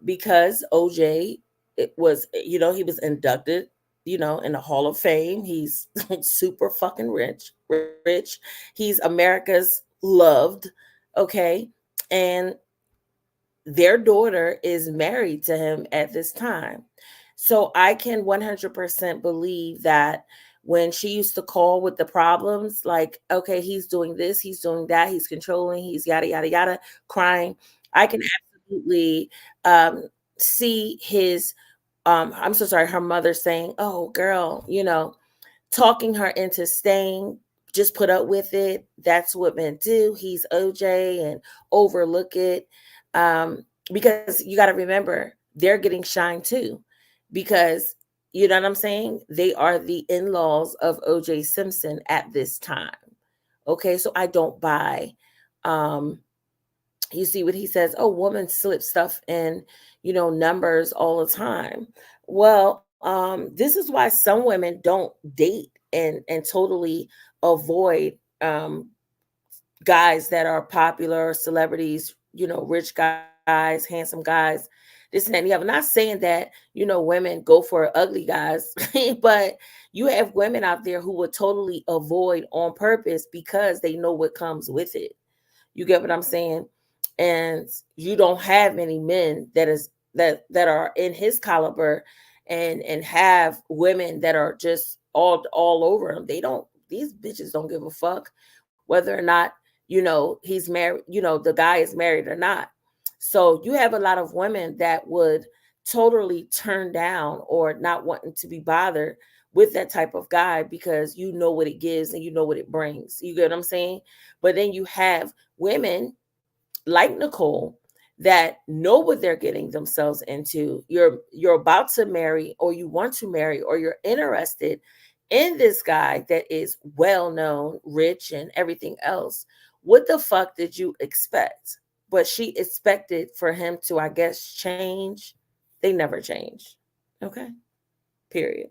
because OJ, it was, he was inducted, in the Hall of Fame. He's super fucking rich. He's America's loved, okay? And their daughter is married to him at this time. So I can 100% believe that when she used to call with the problems, like, okay, he's doing this, he's doing that, he's controlling, he's yada, yada, yada, crying, I can absolutely see his, I'm so sorry, her mother saying, oh, girl, talking her into staying, just put up with it. That's what men do. He's OJ, and overlook it. Because you got to remember, they're getting shine too, because you know what I'm saying? They are the in-laws of OJ Simpson at this time. Okay, so I don't buy. You see what he says? Oh, women slip stuff in, numbers all the time. Well, this is why some women don't date and totally avoid guys that are popular, celebrities, rich guys, handsome guys, this and that. I'm not saying that, women go for ugly guys, but you have women out there who would totally avoid on purpose because they know what comes with it. You get what I'm saying? And you don't have many men that are in his caliber and have women that are just all over him. These bitches don't give a fuck whether or not, he's married, the guy is married or not. So you have a lot of women that would totally turn down or not wanting to be bothered with that type of guy because you know what it gives and you know what it brings. You get what I'm saying? But then you have women like Nicole that know what they're getting themselves into. You're about to marry, or you want to marry, or you're interested in this guy that is well known, rich, and everything else. What the fuck did you expect? But she expected for him to, I guess, change. They never change. Okay. Period.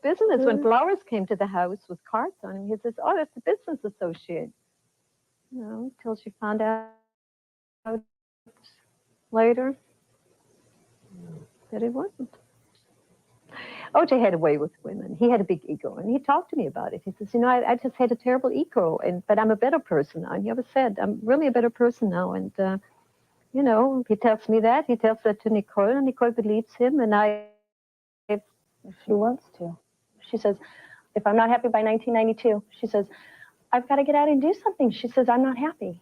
Business, when Flowers came to the house with cards on him, he says, oh, that's a business associate. Till she found out later that it wasn't. OJ had a way with women. He had a big ego, and he talked to me about it. He says, I just had a terrible ego, but I'm a better person now. And he always said, I'm really a better person now. And, he tells me that. He tells that to Nicole, and Nicole believes him. And if she wants to. She says, if I'm not happy by 1992, she says, I've got to get out and do something. She says, I'm not happy.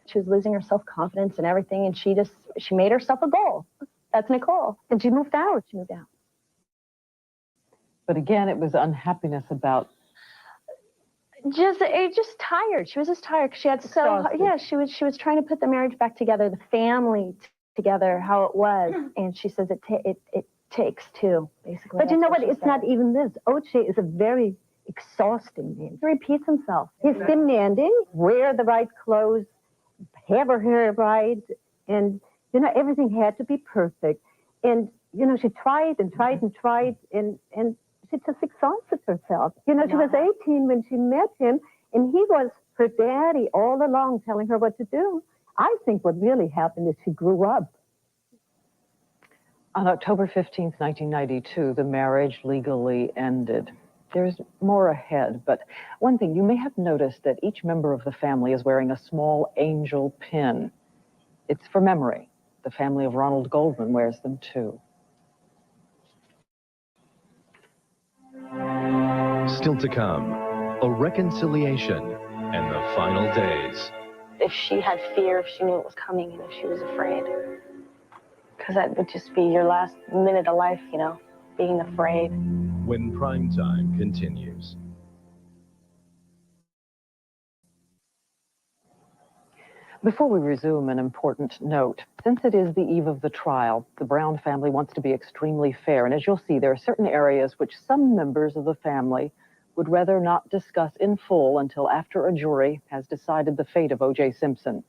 She was losing her self-confidence and everything, and she made herself a goal. That's Nicole. And she moved out. But again, it was unhappiness about just tired. She was just tired. She had she was trying to put the marriage back together, the family together, how it was. And she says it takes two, basically. But you know what? It's not even this. OJ is a very exhausting man. He repeats himself. He's demanding, wear the right clothes, have her hair right, and everything had to be perfect. And she tried and tried and tried, and she just exhausted herself. She was 18 when she met him, and he was her daddy all along, telling her what to do. I think what really happened is she grew up. On October 15th, 1992, the marriage legally ended. There's more ahead, but one thing, you may have noticed that each member of the family is wearing a small angel pin. It's for memory. The family of Ronald Goldman wears them too. Still to come, a reconciliation and the final days. If she had fear, if she knew it was coming, and if she was afraid. Because that would just be your last minute of life, being afraid. When prime time continues. Before we resume, an important note. Since it is the eve of the trial, the Brown family wants to be extremely fair. And as you'll see, there are certain areas which some members of the family would rather not discuss in full until after a jury has decided the fate of OJ Simpson.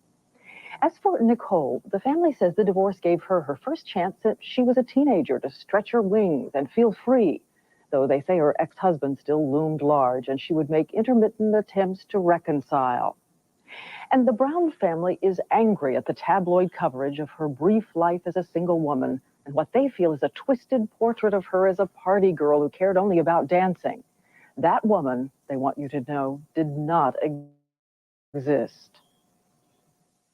As for Nicole, the family says the divorce gave her her first chance since she was a teenager to stretch her wings and feel free, though they say her ex-husband still loomed large and she would make intermittent attempts to reconcile. And the Brown family is angry at the tabloid coverage of her brief life as a single woman and what they feel is a twisted portrait of her as a party girl who cared only about dancing. That woman, they want you to know, did not exist.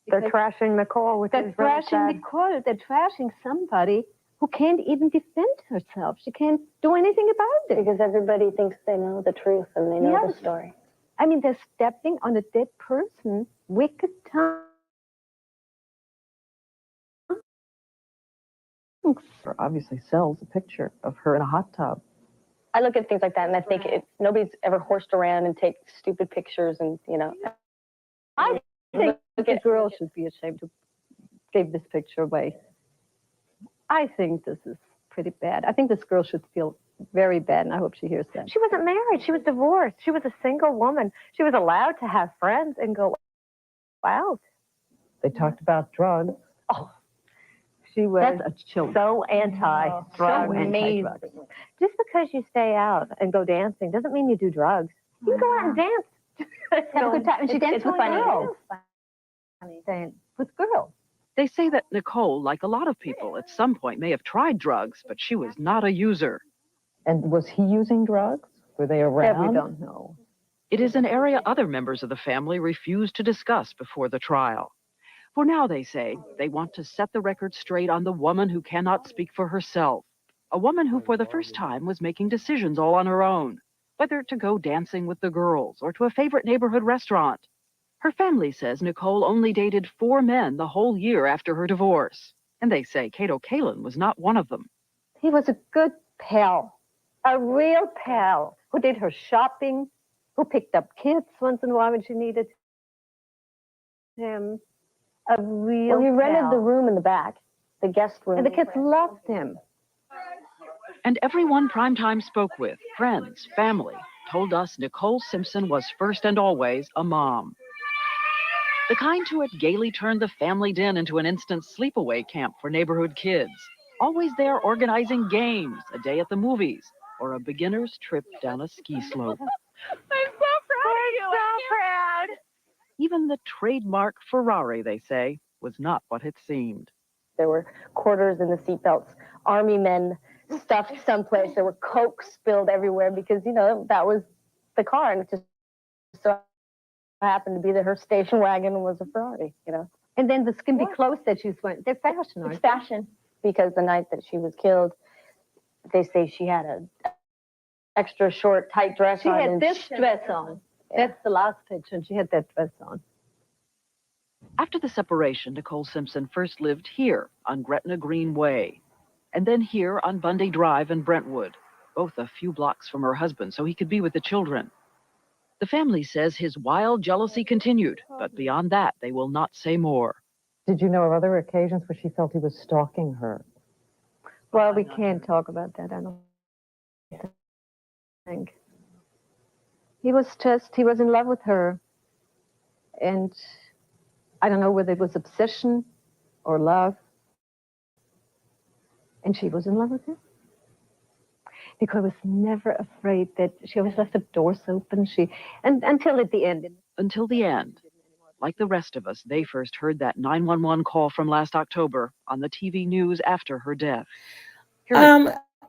They're trashing Nicole, which is really sad. Nicole. They're trashing somebody who can't even defend herself. She can't do anything about it. Because everybody thinks they know the truth and they know the story. I mean, they're stepping on a dead person. Wicked time. Obviously sells a picture of her in a hot tub. I look at things like that and I think nobody's ever horsed around and take stupid pictures and, you know. I think the girl should be ashamed to give this picture away. I think this is pretty bad. I think this girl should feel very bad, and I hope she hears that. She wasn't married. She was divorced. She was a single woman. She was allowed to have friends and go out. They talked about drugs. Oh, she was so anti-drug. So Amazing. Just because you stay out and go dancing doesn't mean you do drugs. You can go out and dance. Have a good time. And she danced with girls. With girls. They say that Nicole, like a lot of people, at some point may have tried drugs, but she was not a user. And was he using drugs? Were they around? That we don't know. It is an area other members of the family refuse to discuss before the trial. For now, they say, they want to set the record straight on the woman who cannot speak for herself. A woman who, for the first time, was making decisions all on her own, whether to go dancing with the girls or to a favorite neighborhood restaurant. Her family says Nicole only dated 4 men the whole year after her divorce. And they say Kato Kalin was not one of them. He was a good pal, a real pal, who did her shopping, who picked up kids once in a while when she needed him. A real Well, he rented pal. the room in the back, the guest room. And the kids loved him. And everyone Primetime spoke with, friends, family, told us Nicole Simpson was first and always a mom. The kind who had gaily turned the family den into an instant sleepaway camp for neighborhood kids. Always there organizing games, a day at the movies, or a beginner's trip down a ski slope. I'm so proud of you. So proud. Even the trademark Ferrari, they say, was not what it seemed. There were quarters in the seatbelts, army men stuffed someplace. There were Coke spilled everywhere because, you know, that was the car. And it just so happened to be that her station wagon was a Ferrari, you know. And then the skimpy clothes that she's wearing, they're fashion, aren't It's fashion. Because the night that she was killed, they say she had a extra short, tight dress She on. had and this dress on. Yeah. That's the last picture, and she had that dress on. After the separation, Nicole Simpson first lived here on Gretna Green Way, and then here on Bundy Drive in Brentwood, both a few blocks from her husband so he could be with the children. The family says his wild jealousy continued, but beyond that, they will not say more. Did you know of other occasions where she felt he was stalking her? Well, we can't talk about that, I don't think. He was in love with her. And I don't know whether it was obsession or love. And she was in love with him. Nicole was never afraid that she always left the doors open. Until at the end. Until the end. Like the rest of us, they first heard that 911 call from last October on the TV news after her death.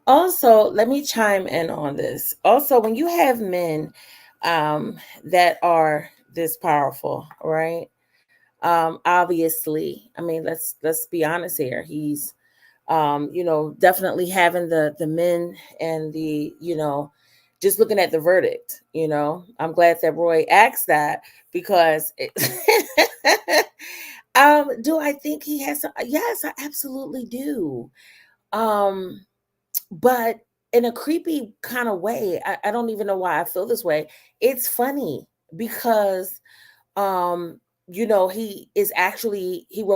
Also, let me chime in on this. Also, when you have men that are this powerful, right? Obviously, I mean, let's be honest here. He's definitely having the men and the, just looking at the verdict, I'm glad that Roy asked that because do I think he has some? Yes, I absolutely do. But in a creepy kind of way, I don't even know why I feel this way. It's funny because he wrote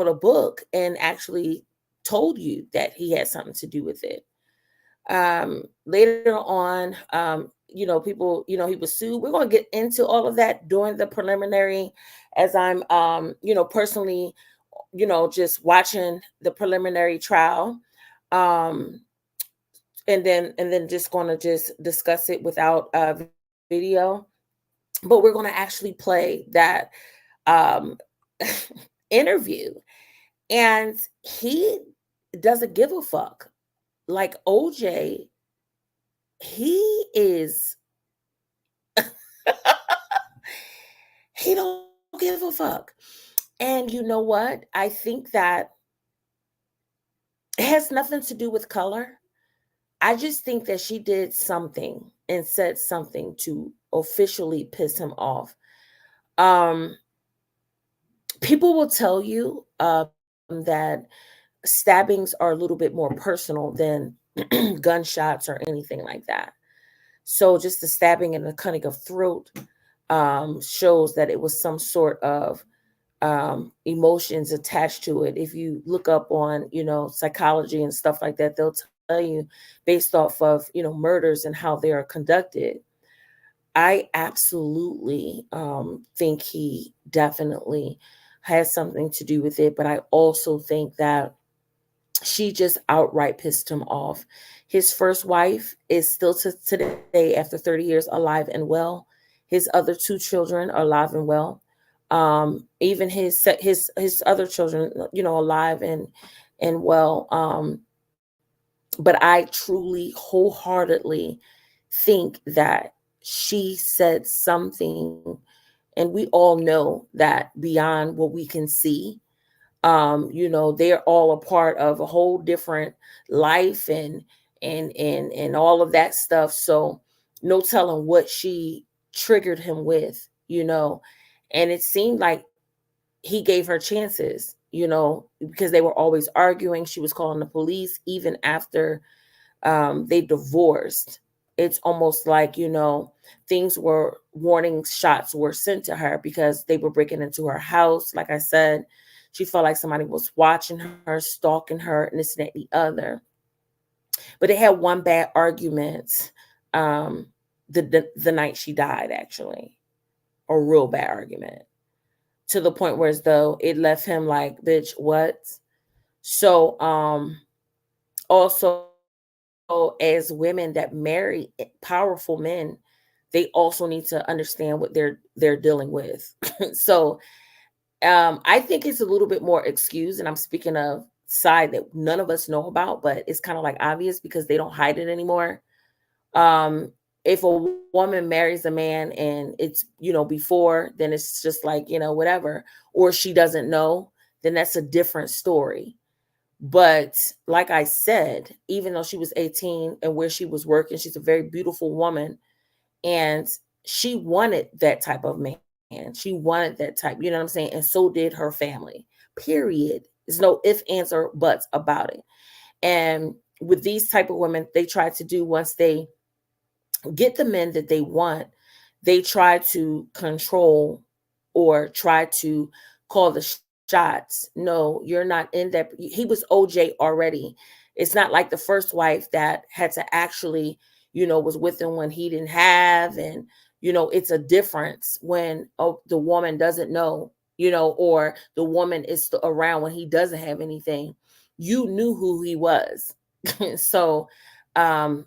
a book and actually told you that he had something to do with it. Later on, people, he was sued. We're going to get into all of that during the preliminary, as I'm, personally, just watching the preliminary trial. And then just going to just discuss it without video. But we're going to actually play that interview. And he doesn't give a fuck. Like OJ, he is, he don't give a fuck. And you know what? I think that it has nothing to do with color. I just think that she did something and said something to officially piss him off. People will tell you that stabbings are a little bit more personal than gunshots or anything like that. So just the stabbing and the cutting of throat shows that it was some sort of emotions attached to it. If you look up on, psychology and stuff like that, they'll tell you based off of, murders and how they are conducted. I absolutely think he definitely has something to do with it. But I also think that she just outright pissed him off. His first wife is still to today, after 30 years, alive and well. His other 2 children are alive and well. Even his other children, alive and well. But I truly, wholeheartedly think that she said something, and we all know that beyond what we can see, they're all a part of a whole different life and all of that stuff. So no telling what she triggered him with, and it seemed like he gave her chances, because they were always arguing. She was calling the police even after they divorced. It's almost like, warning shots were sent to her because they were breaking into her house. Like I said, she felt like somebody was watching her, stalking her, and this and that and the other. But they had one bad argument the night she died, actually. A real bad argument. To the point where as though it left him like, bitch, what? So also, as women that marry powerful men, they also need to understand what they're dealing with. So I think it's a little bit more excused, and I'm speaking of side that none of us know about, but it's kind of like obvious because they don't hide it anymore. If a woman marries a man and it's, before, then it's just like, whatever, or she doesn't know, then that's a different story. But like I said, even though she was 18 and where she was working, she's a very beautiful woman, and she wanted that type of man. She wanted that type, you know what I'm saying? And so did her family, period. There's no ifs, ands, or buts about it. And with these type of women, they try to do, once they get the men that they want, they try to control or try to call the shots. No, you're not in that. He was OJ already. It's not like the first wife that had to actually, was with him when he didn't have. And, it's a difference when the woman doesn't know, or the woman is around when he doesn't have anything. You knew who he was. So, and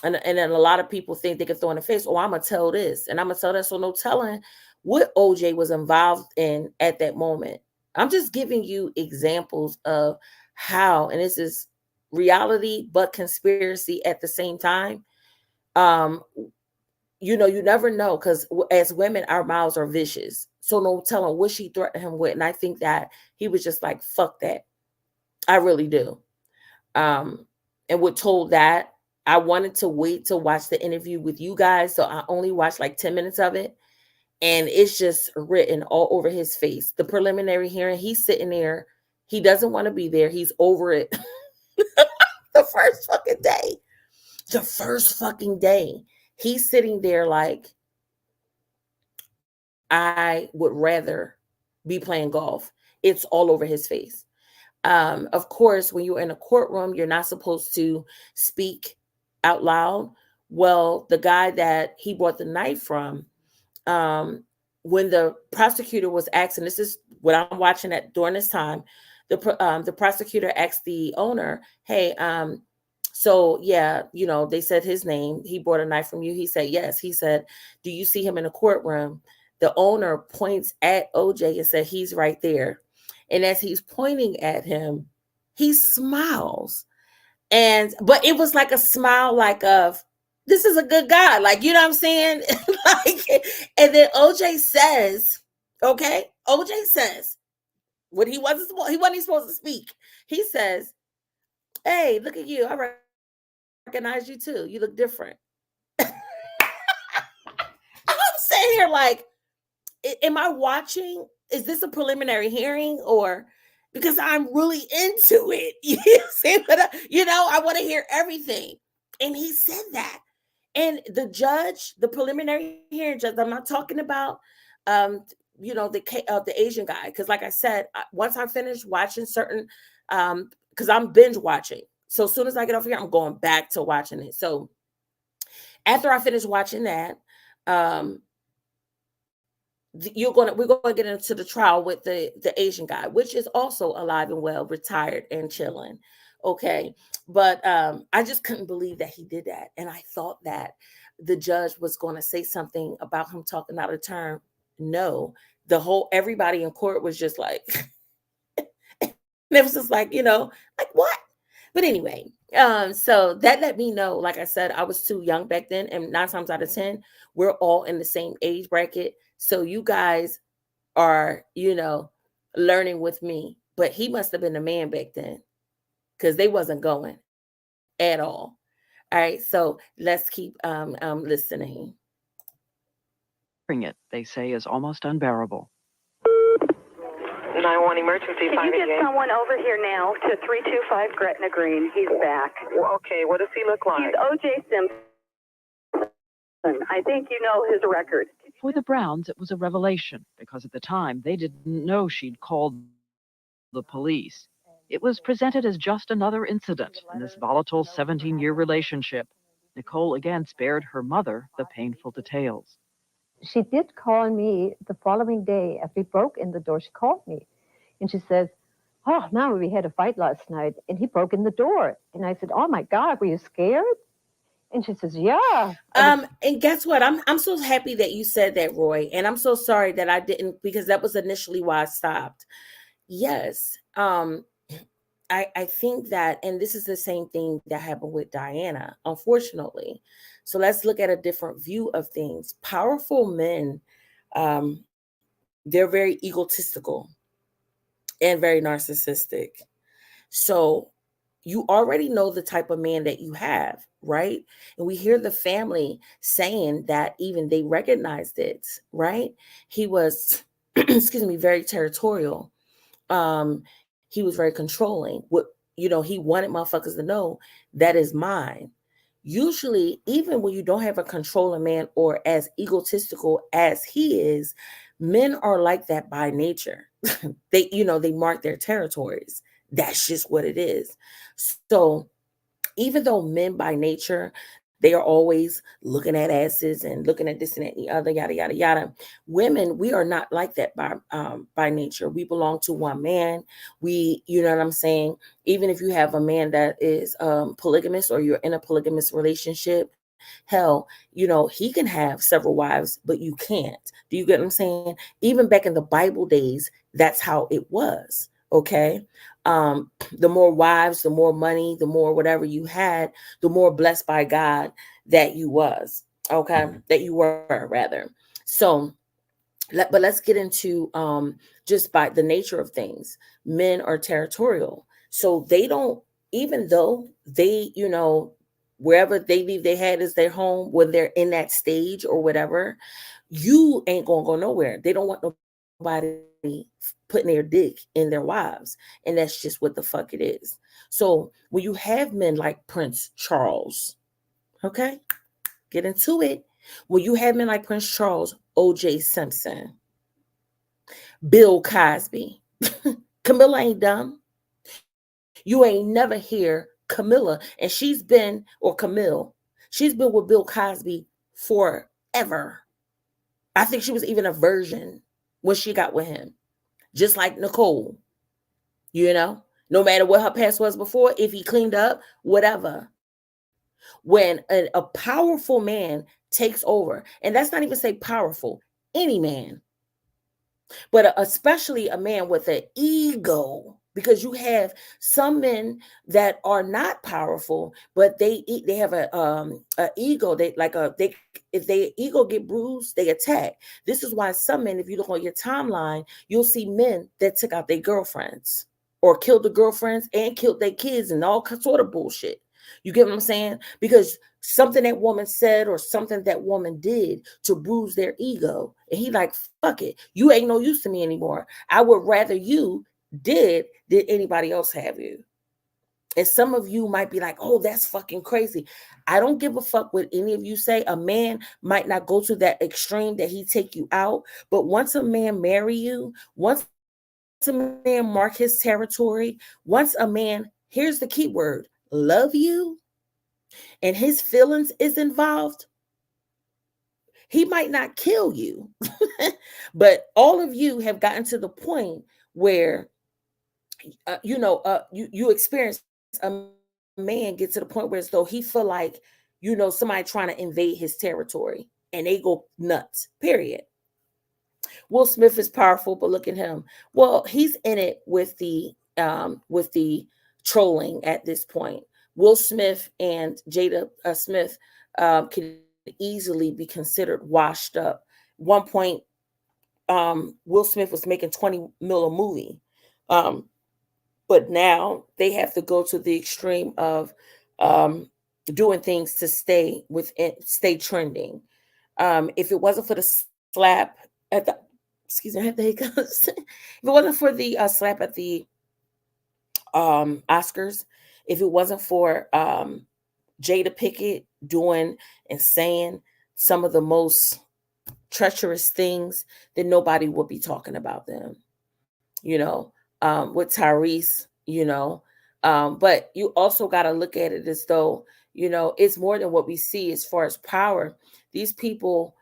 then a lot of people think they can throw in the face, oh, I'm going to tell this and I'm going to tell that. So no telling what OJ was involved in at that moment. I'm just giving you examples of how, and this is reality, but conspiracy at the same time. You never know, because as women, our mouths are vicious. So no telling what she threatened him with. And I think that he was just like, fuck that. I really do. And we're told that. I wanted to wait to watch the interview with you guys, so I only watched like 10 minutes of it, and it's just written all over his face. The preliminary hearing, he's sitting there. He doesn't want to be there. He's over it. The first fucking day. The first fucking day. He's sitting there like, I would rather be playing golf. It's all over his face. Of course, when you're in a courtroom, you're not supposed to speak out loud, Well, the guy that he bought the knife from, when the prosecutor was asking, this is what I'm watching at during this time, the prosecutor asked the owner, "Hey, so yeah, they said his name. He bought a knife from you." He said, "Yes." He said, "Do you see him in the courtroom?" The owner points at OJ and said, "He's right there." And as he's pointing at him, he smiles. But it was like a smile like of, this is a good guy. Like, you know what I'm saying? And then OJ says, okay, OJ says what he wasn't supposed to speak. He says, "Hey, look at you. I recognize you too. You look different." I'm sitting here like, am I watching? Is this a preliminary hearing, or because I'm really into it? You see what I want to hear everything. And he said that. And the judge, the preliminary hearing judge, I'm not talking about the Asian guy, because like I said, once I finish watching certain because I'm binge watching. So as soon as I get off here, I'm going back to watching it. So after I finish watching that, we're going to get into the trial with the Asian guy, which is also alive and well, retired and chilling. Okay. But I just couldn't believe that he did that. And I thought that the judge was going to say something about him talking out of turn. No, everybody in court was just like, and it was just like, like what? But anyway, so that let me know, like I said, I was too young back then. And 9 times out of 10, we're all in the same age bracket. So you guys are, learning with me. But he must have been a man back then, because they wasn't going at all. All right, so let's keep listening. It, they say, is almost unbearable. 911 emergency. Can you get someone over here now to 325 Gretna Green? He's back. Well, okay, what does he look like? He's OJ Simpson. I think you know his record. For the Browns, it was a revelation, because at the time they didn't know she'd called the police. It was presented as just another incident in this volatile 17-year relationship. Nicole again spared her mother the painful details. She did call me the following day after we broke in the door. She called me and she says, "Oh, now we had a fight last night and he broke in the door." And I said, "Oh my God, were you scared?" And she says, "Yeah." And guess what? I'm so happy that you said that, Roy. And I'm so sorry that I didn't, because that was initially why I stopped. Yes. I think that, and this is the same thing that happened with Diana, unfortunately. So let's look at a different view of things. Powerful men, they're very egotistical and very narcissistic. So you already know the type of man that you have, right? And we hear the family saying that even they recognized it, right? He was, excuse me, very territorial. He was very controlling. He wanted motherfuckers to know that is mine. Usually, even when you don't have a controlling man or as egotistical as he is, men are like that by nature. They mark their territories. That's just what it is. So even though men by nature, they are always looking at asses and looking at this and that and the other, yada, yada, yada. Women, we are not like that by nature. We belong to one man. You know what I'm saying? Even if you have a man that is polygamous, or you're in a polygamous relationship, hell, he can have several wives, but you can't. Do you get what I'm saying? Even back in the Bible days, that's how it was. Okay. The more wives, the more money, the more whatever you had, the more blessed by God that you was. Okay. That you were, rather. So, but let's get into just by the nature of things. Men are territorial. So they don't, even though they, wherever they leave their head as their home, when they're in that stage or whatever, you ain't gonna go nowhere. They don't want nobody putting their dick in their wives. And that's just what the fuck it is. So when you have men like Prince Charles, okay, get into it. When you have men like Prince Charles, OJ Simpson, Bill Cosby, Camilla ain't dumb. You ain't never hear Camilla, and she's been, or Camille, She's been with Bill Cosby forever. I think she was even a virgin when she got with him, just like Nicole. You know, no matter what her past was before, if he cleaned up, whatever. When a powerful man takes over, and that's not even say powerful, any man, but especially a man with an ego, because you have some men that are not powerful, but they have a ego. They like a they if their ego get bruised, they attack. This is why some men, if you look on your timeline, you'll see men that took out their girlfriends or killed the girlfriends and killed their kids and all sort of bullshit. You get what I'm saying? Because something that woman said or something that woman did to bruise their ego. And he like, fuck it. You ain't no use to me anymore. I would rather you did anybody else have you. And some of you might be like, oh, that's fucking crazy. I don't give a fuck what any of you say. A man might not go to that extreme that he take you out. But once a man marry you, once a man mark his territory, once a man, here's the key word, love you, and his feelings is involved, he might not kill you. But all of you have gotten to the point where you experience a man get to the point where as though he feel like somebody trying to invade his territory, and they go nuts, period. Will Smith is powerful, but look at him. Well, he's in it with the trolling at this point. Will Smith and Jada Smith can easily be considered washed up. One point, Will Smith was making 20 mil a movie, but now they have to go to the extreme of doing things to stay trending. If it wasn't for the slap at the excuse me, I have the hiccups. If it wasn't for the slap at the Oscars, if it wasn't for Jada Pinkett doing and saying some of the most treacherous things, then nobody would be talking about them. With Tyrese, but you also got to look at it as though, it's more than what we see as far as power. These people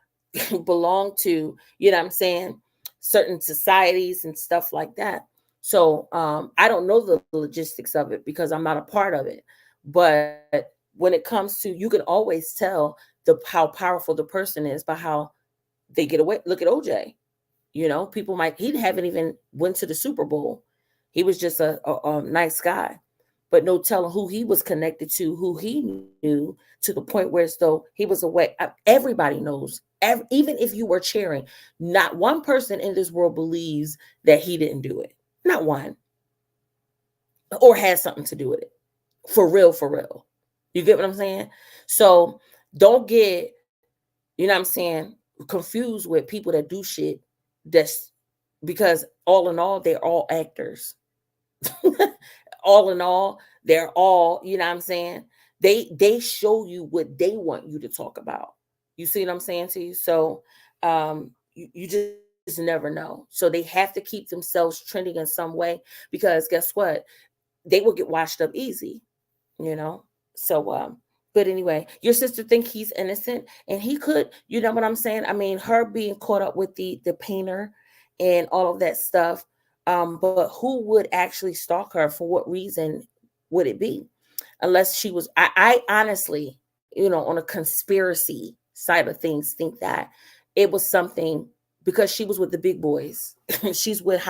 belong to, what I'm saying, certain societies and stuff like that. So I don't know the logistics of it because I'm not a part of it. But when it comes to, you can always tell how powerful the person is by how they get away. Look at OJ. People he haven't even went to the Super Bowl. He was just a nice guy, but no telling who he was connected to, who he knew, to the point where as though he was away. Everybody knows, even if you were cheering, not one person in this world believes that he didn't do it. Not one. Or has something to do with it. For real, for real. You get what I'm saying? So don't get, what I'm saying, confused with people that do shit that's because all in all, they're all actors. All in all, they're all, what I'm saying? They show you what they want you to talk about. You see what I'm saying to you? So you just never know. So they have to keep themselves trending in some way because guess what? They will get washed up easy, So but anyway, your sister think he's innocent, and he could, you know what I'm saying? I mean, her being caught up with the painter and all of that stuff. But who would actually stalk her? For what reason would it be? Unless she was, I honestly, on a conspiracy side of things, think that it was something because she was with the big boys. She's with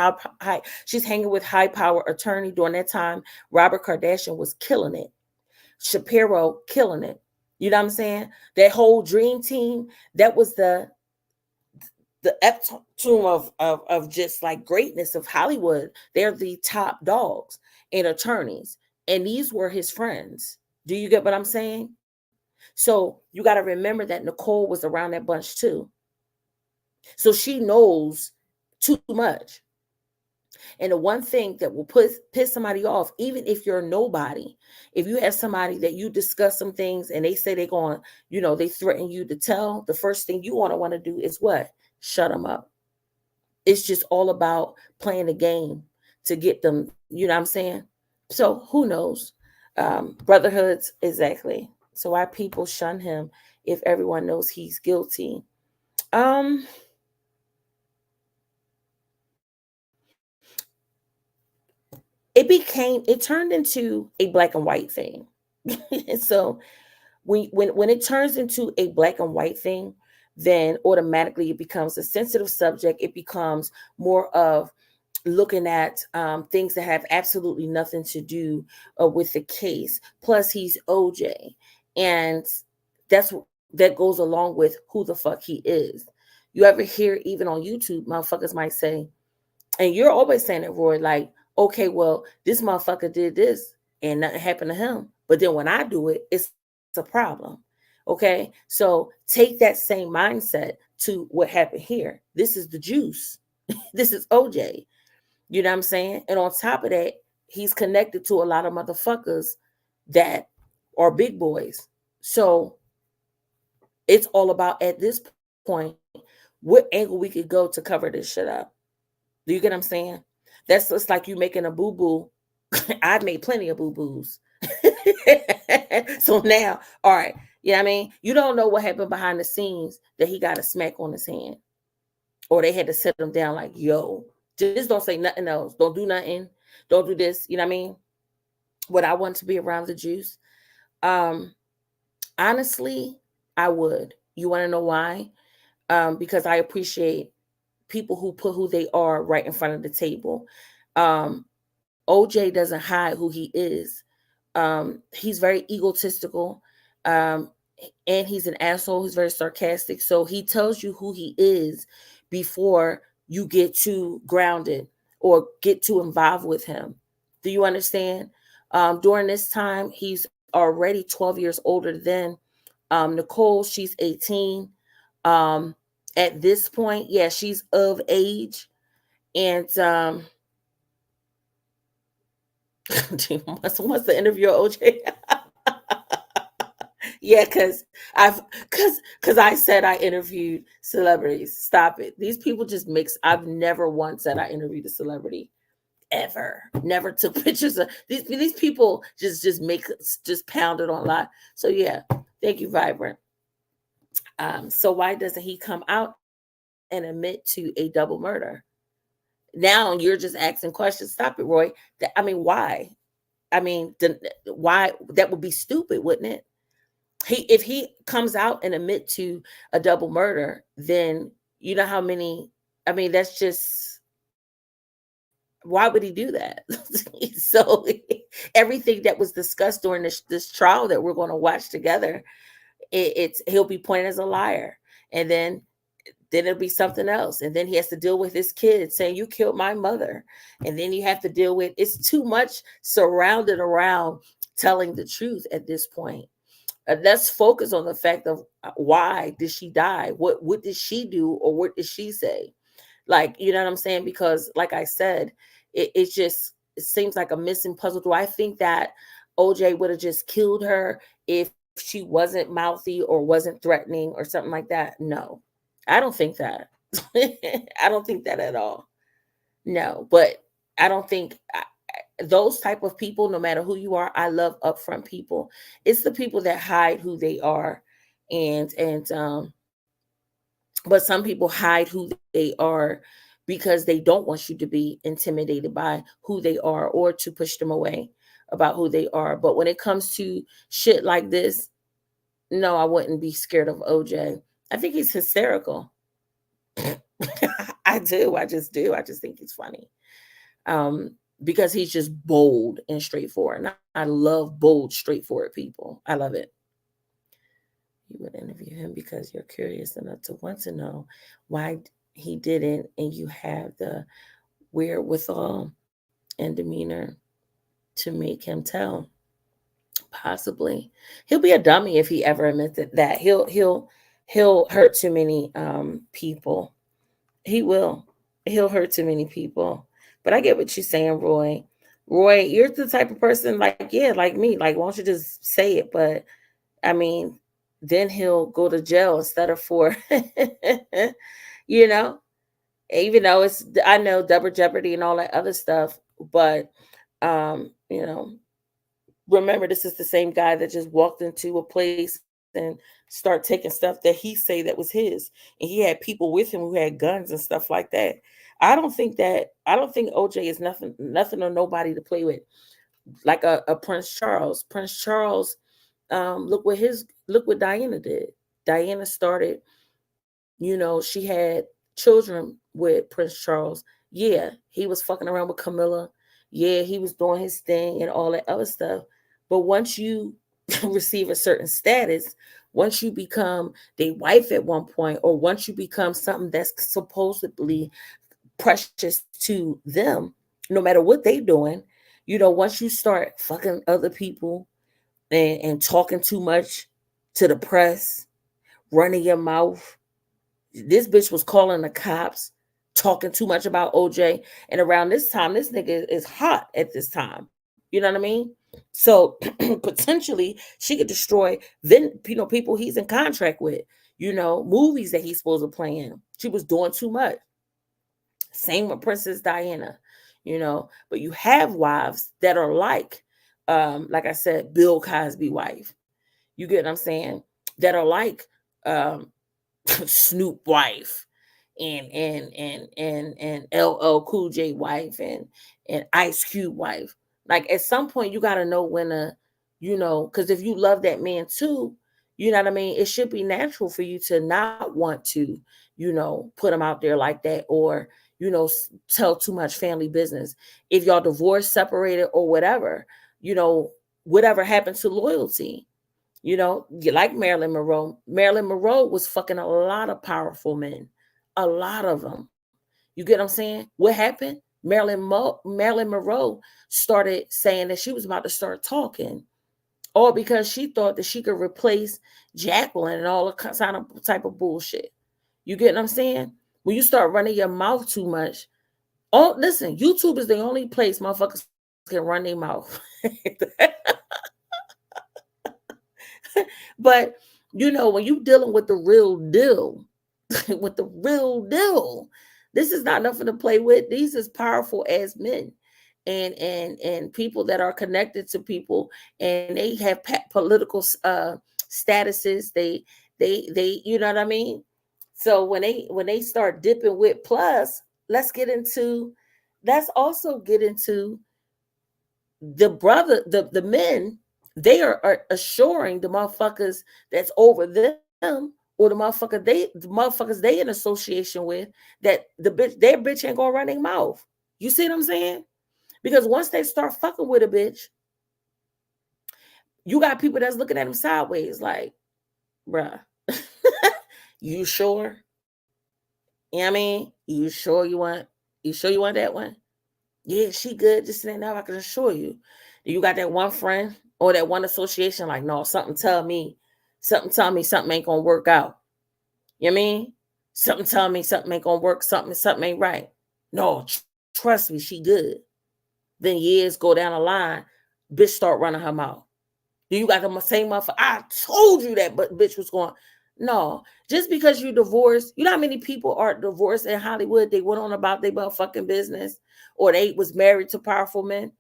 she's hanging with high power attorney during that time. Robert Kardashian was killing it. Shapiro killing it. You know what I'm saying? That whole dream team, that was the epitome of just like greatness of Hollywood. They're the top dogs and attorneys. And these were his friends. Do you get what I'm saying? So you got to remember that Nicole was around that bunch too. So she knows too much. And the one thing that will piss somebody off, even if you're nobody, if you have somebody that you discuss some things and they say they're going, they threaten you to tell, the first thing you want to do is what? Shut them up. It's just all about playing the game to get them, you know what I'm saying? So who knows? Brotherhoods, exactly. So why people shun him if everyone knows he's guilty? It turned into a black and white thing. So when it turns into a black and white thing, then automatically it becomes a sensitive subject. It becomes more of looking at things that have absolutely nothing to do with the case. Plus, he's OJ, and that's that goes along with who the fuck he is. You ever hear even on YouTube, motherfuckers might say, and you're always saying it, Roy, like, okay, well, this motherfucker did this and nothing happened to him. But then when I do it, it's a problem. Okay. So take that same mindset to what happened here. This is the juice. This is OJ. You know what I'm saying? And on top of that, he's connected to a lot of motherfuckers that are big boys. So it's all about at this point, what angle we could go to cover this shit up. Do you get what I'm saying? That's just like you making a boo-boo. I've made plenty of boo-boos. So now, all right, you know what I mean? You don't know what happened behind the scenes that he got a smack on his hand. Or they had to sit him down like, yo, just don't say nothing else. Don't do nothing. Don't do this. You know what I mean? Would I want to be around the juice? Honestly, I would. You want to know why? Because I appreciate people who put who they are right in front of the table. OJ doesn't hide who he is. He's very egotistical, and he's an asshole. He's very sarcastic. So he tells you who he is before you get too grounded or get too involved with him. Do you understand? During this time, he's already 12 years older than Nicole. She's 18. At this point, yeah, she's of age. And what's the interview of OJ? Yeah, because I said I interviewed celebrities. Stop it. These people just mix. I've never once said I interviewed a celebrity. Ever. Never took pictures of these people just pound it on a lot. So yeah, thank you, Vibrant. So why doesn't he come out and admit to a double murder? Now you're just asking questions. Stop it, Roy. I mean, why? I mean, why? That would be stupid, wouldn't it? If he comes out and admit to a double murder, then you know how many. I mean, that's just why would he do that? So everything that was discussed during this trial that we're going to watch together, he'll be pointed as a liar, and then it'll be something else, and then he has to deal with his kid saying you killed my mother, and then you have to deal with it's too much surrounded around telling the truth at this point. Let's focus on the fact of why did she die? What did she do, or what did she say? Like, you know what I'm saying? Because like I said, it seems like a missing puzzle. Do I think that OJ would have just killed her if she wasn't mouthy or wasn't threatening or something like that? No, I don't think that. I don't think that at all. No, but I don't think those type of people, no matter who you are, I love upfront people. It's the people that hide who they are, and but some people hide who they are because they don't want you to be intimidated by who they are or to push them away about who they are. But when it comes to shit like this, no, I wouldn't be scared of OJ. I think he's hysterical. I do. I just do. I just think he's funny. Because he's just bold and straightforward. And I love bold, straightforward people. I love it. You would interview him because you're curious enough to want to know why he didn't, and you have the wherewithal and demeanor to make him tell. Possibly, he'll be a dummy if he ever admits that. He'll hurt too many people. He will. He'll hurt too many people. But I get what you're saying, Roy. Roy, you're the type of person like, yeah, like me. Like, why don't you just say it? But I mean, then he'll go to jail instead of for, you know, even though I know double jeopardy and all that other stuff, but, you know, Remember, this is the same guy that just walked into a place and start taking stuff that he say that was his, and he had people with him who had guns and stuff like that. I don't think OJ is nothing or nobody to play with. Like a Prince Charles. Prince Charles, look what Diana did. Diana started, she had children with Prince Charles. Yeah, he was fucking around with Camilla. Yeah, he was doing his thing and all that other stuff. But once you receive a certain status, once you become their wife at one point, or once you become something that's supposedly precious to them, no matter what they doing, once you start fucking other people and talking too much to the press, running your mouth. This bitch was calling the cops, talking too much about OJ. And around this time, this nigga is hot at this time. You know what I mean? So potentially she could destroy people he's in contract with, movies that he's supposed to play in. She was doing too much. Same with Princess Diana, but you have wives that are like I said, Bill Cosby wife. You get what I'm saying? That are like um, Snoop wife, and LL Cool J wife, and Ice Cube wife. Like at some point, you got to know when to, because if you love that man too, you know what I mean. It should be natural for you to not want to, put him out there like that, or tell too much family business. If y'all divorced, separated, or whatever, whatever happened to loyalty. You like Marilyn Monroe. Marilyn Monroe was fucking a lot of powerful men, a lot of them. You get what I'm saying? What happened? Marilyn Monroe started saying that she was about to start talking, all because she thought that she could replace Jacqueline and all the kind of type of bullshit. You get what I'm saying? When you start running your mouth too much, listen, YouTube is the only place motherfuckers can run their mouth. But when you dealing with the real deal, with the real deal, this is not nothing to play with. These is powerful as men, and people that are connected to people, and they have political statuses. They you know what I mean. So when they start dipping with plus, let's also get into the men. They are assuring the motherfuckers that's over them, or the motherfuckers they in association with, that their bitch ain't gonna run their mouth. You see what I'm saying? Because once they start fucking with a bitch, you got people that's looking at them sideways like, bruh, you sure? You know what I mean? You sure you want that one? Yeah, she good. Just saying now, I can assure you. You got that one friend or that one association, like, no, something tell me something ain't gonna work out. You know what I mean? Something tell me something ain't gonna work, something ain't right. No, trust me, she good. Then years go down the line, bitch start running her mouth. Do you got the same motherfucker? I told you that, but bitch was going. No, just because you divorced, you know how many people are divorced in Hollywood? They went on about their motherfucking business, or they was married to powerful men.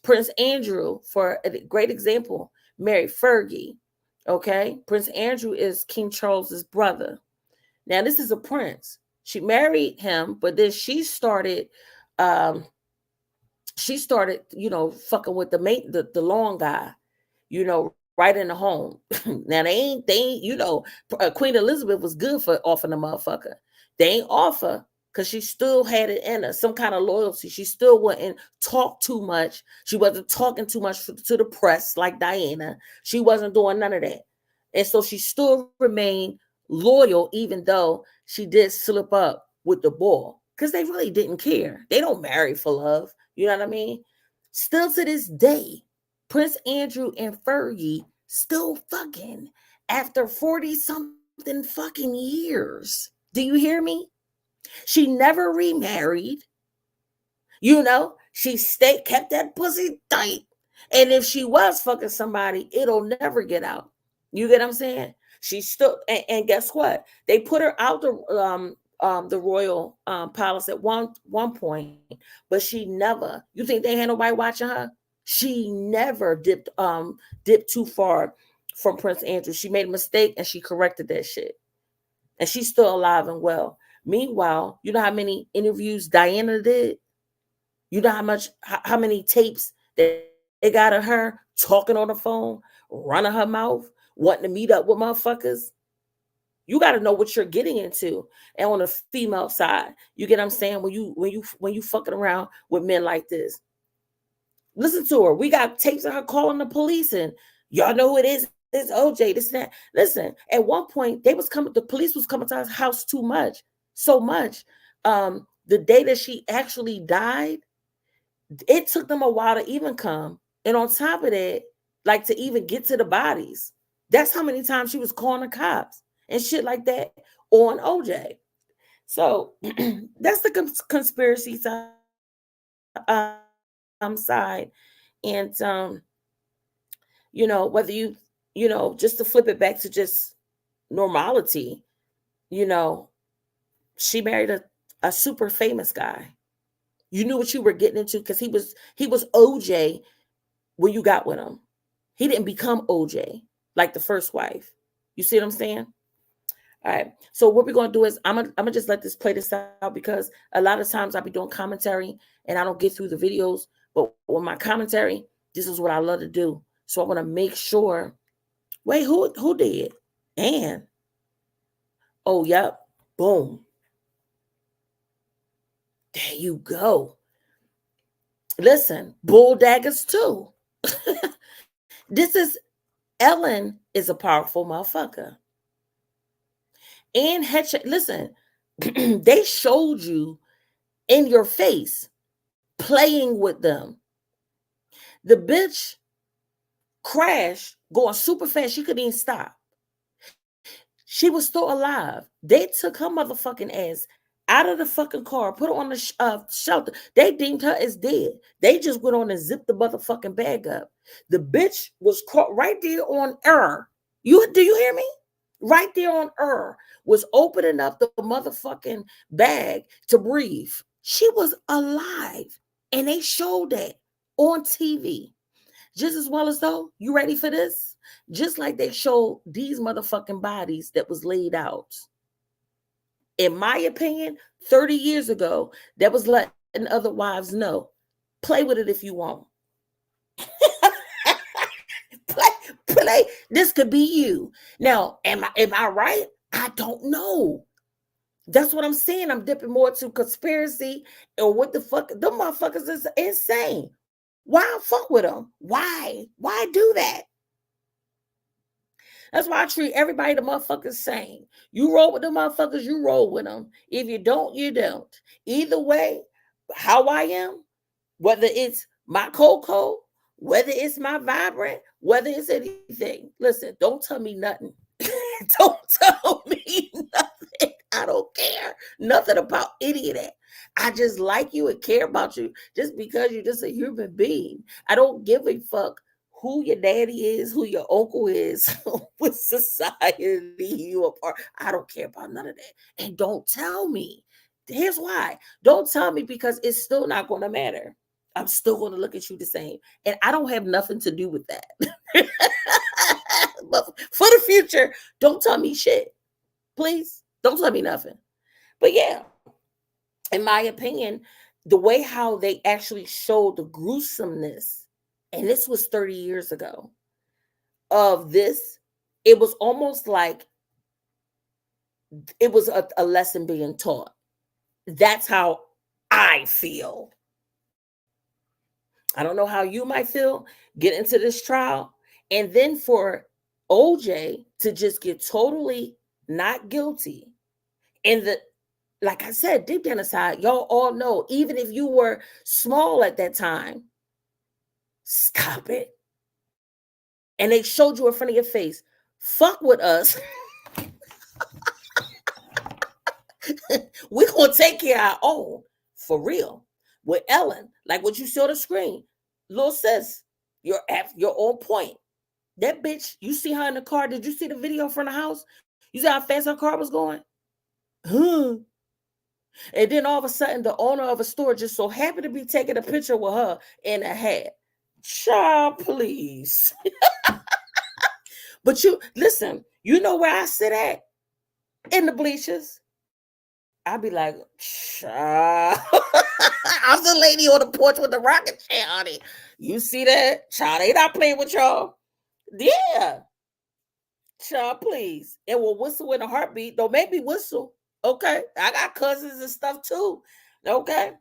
Prince Andrew, for a great example, married Fergie. Okay, Prince Andrew is King Charles's brother. Now this is a prince. She married him, but then um, fucking with the long guy, right in the home. Now they ain't, Queen Elizabeth was good for offering the motherfucker. They ain't offer because she still had it in her, some kind of loyalty. She still wouldn't talk too much. She wasn't talking too much to the press like Diana. She wasn't doing none of that. And so she still remained loyal, even though she did slip up with the ball. Because they really didn't care. They don't marry for love. You know what I mean? Still to this day, Prince Andrew and Fergie still fucking after 40 something fucking years. Do you hear me? She never remarried. She kept that pussy tight. And if she was fucking somebody, it'll never get out. You get what I'm saying? She still, and guess what? They put her out the royal palace at one point, but she never. You think they had nobody watching her? She never dipped too far from Prince Andrew. She made a mistake and she corrected that shit. And she's still alive and well. Meanwhile, you know how many interviews Diana did? You know how many tapes they got of her talking on the phone, running her mouth, wanting to meet up with motherfuckers? You got to know what you're getting into. And on the female side, you get what I'm saying? When you fucking around with men like this. Listen to her. We got tapes of her calling the police, and y'all know who it is. It's OJ, this and that. Listen, at one point, the police was coming to our house so much. The day that she actually died, it took them a while to even come. And on top of that, like to even get to the bodies. That's how many times she was calling the cops and shit like that on OJ. So that's the conspiracy side. Side. And whether just to flip it back to just normality, she married a super famous guy. You knew what you were getting into because he was OJ when you got with him. He didn't become OJ like the first wife. You see what I'm saying? All right. So what we're gonna do is I'm gonna just let this play this out because a lot of times I'll be doing commentary and I don't get through the videos. But with my commentary, this is what I love to do. So I want to make sure. Wait, who did? And oh, yep, boom. There you go. Listen, bull daggers too. This is Ellen is a powerful motherfucker. And listen, they showed you in your face playing with them. The bitch crashed going super fast. She couldn't even stop. She was still alive. They took her motherfucking ass out of the fucking car, put her on the shelter. They deemed her as dead. They just went on and zipped the motherfucking bag up. The bitch was caught right there on air. Do you hear me? Right there on air was opening up the motherfucking bag to breathe. She was alive. And they showed that on TV. Just as well as though, you ready for this? Just like they showed these motherfucking bodies that was laid out. In my opinion, 30 years ago, that was letting other wives know. Play with it if you want. play. This could be you. Now, am I right? I don't know. That's what I'm saying. I'm dipping more to conspiracy and what the fuck. Them motherfuckers is insane. Why fuck with them? Why? Why do that? That's why I treat everybody the motherfuckers same. You roll with the motherfuckers, you roll with them. If you don't, you don't. Either way, how I am, whether it's my cocoa, whether it's my vibrant, whether it's anything. Listen, don't tell me nothing. Don't tell me nothing. I don't care nothing about any of that. I just like you and care about you just because you're just a human being. I don't give a fuck who your daddy is, who your uncle is, what society you are part. I don't care about none of that. And don't tell me. Here's why. Don't tell me because it's still not going to matter. I'm still going to look at you the same. And I don't have nothing to do with that. But for the future, don't tell me shit. Please, don't tell me nothing. But yeah, in my opinion, the way how they actually showed the gruesomeness, and this was 30 years ago, of this, it was almost like it was a lesson being taught. That's how I feel. I don't know how you might feel. Get into this trial. And then for OJ to just get totally not guilty. And like I said, deep down inside, y'all all know, even if you were small at that time, stop it. And they showed you in front of your face, fuck with us. We're going to take care of our own. For real. With Ellen, like what you saw on the screen. Little sis, you're on point. That bitch, you see her in the car. Did you see the video from the house? You see how fast her car was going? Huh. And then all of a sudden, the owner of a store just so happened to be taking a picture with her in a hat. Child, please. But you listen, you know where I sit at? In the bleachers. I'll be like, child. I'm the lady on the porch with the rocket chair, honey. You see that? Child, they not playing with y'all. Yeah. Child, please. It will whistle in a heartbeat. Don't make me whistle. Okay. I got cousins and stuff too. Okay.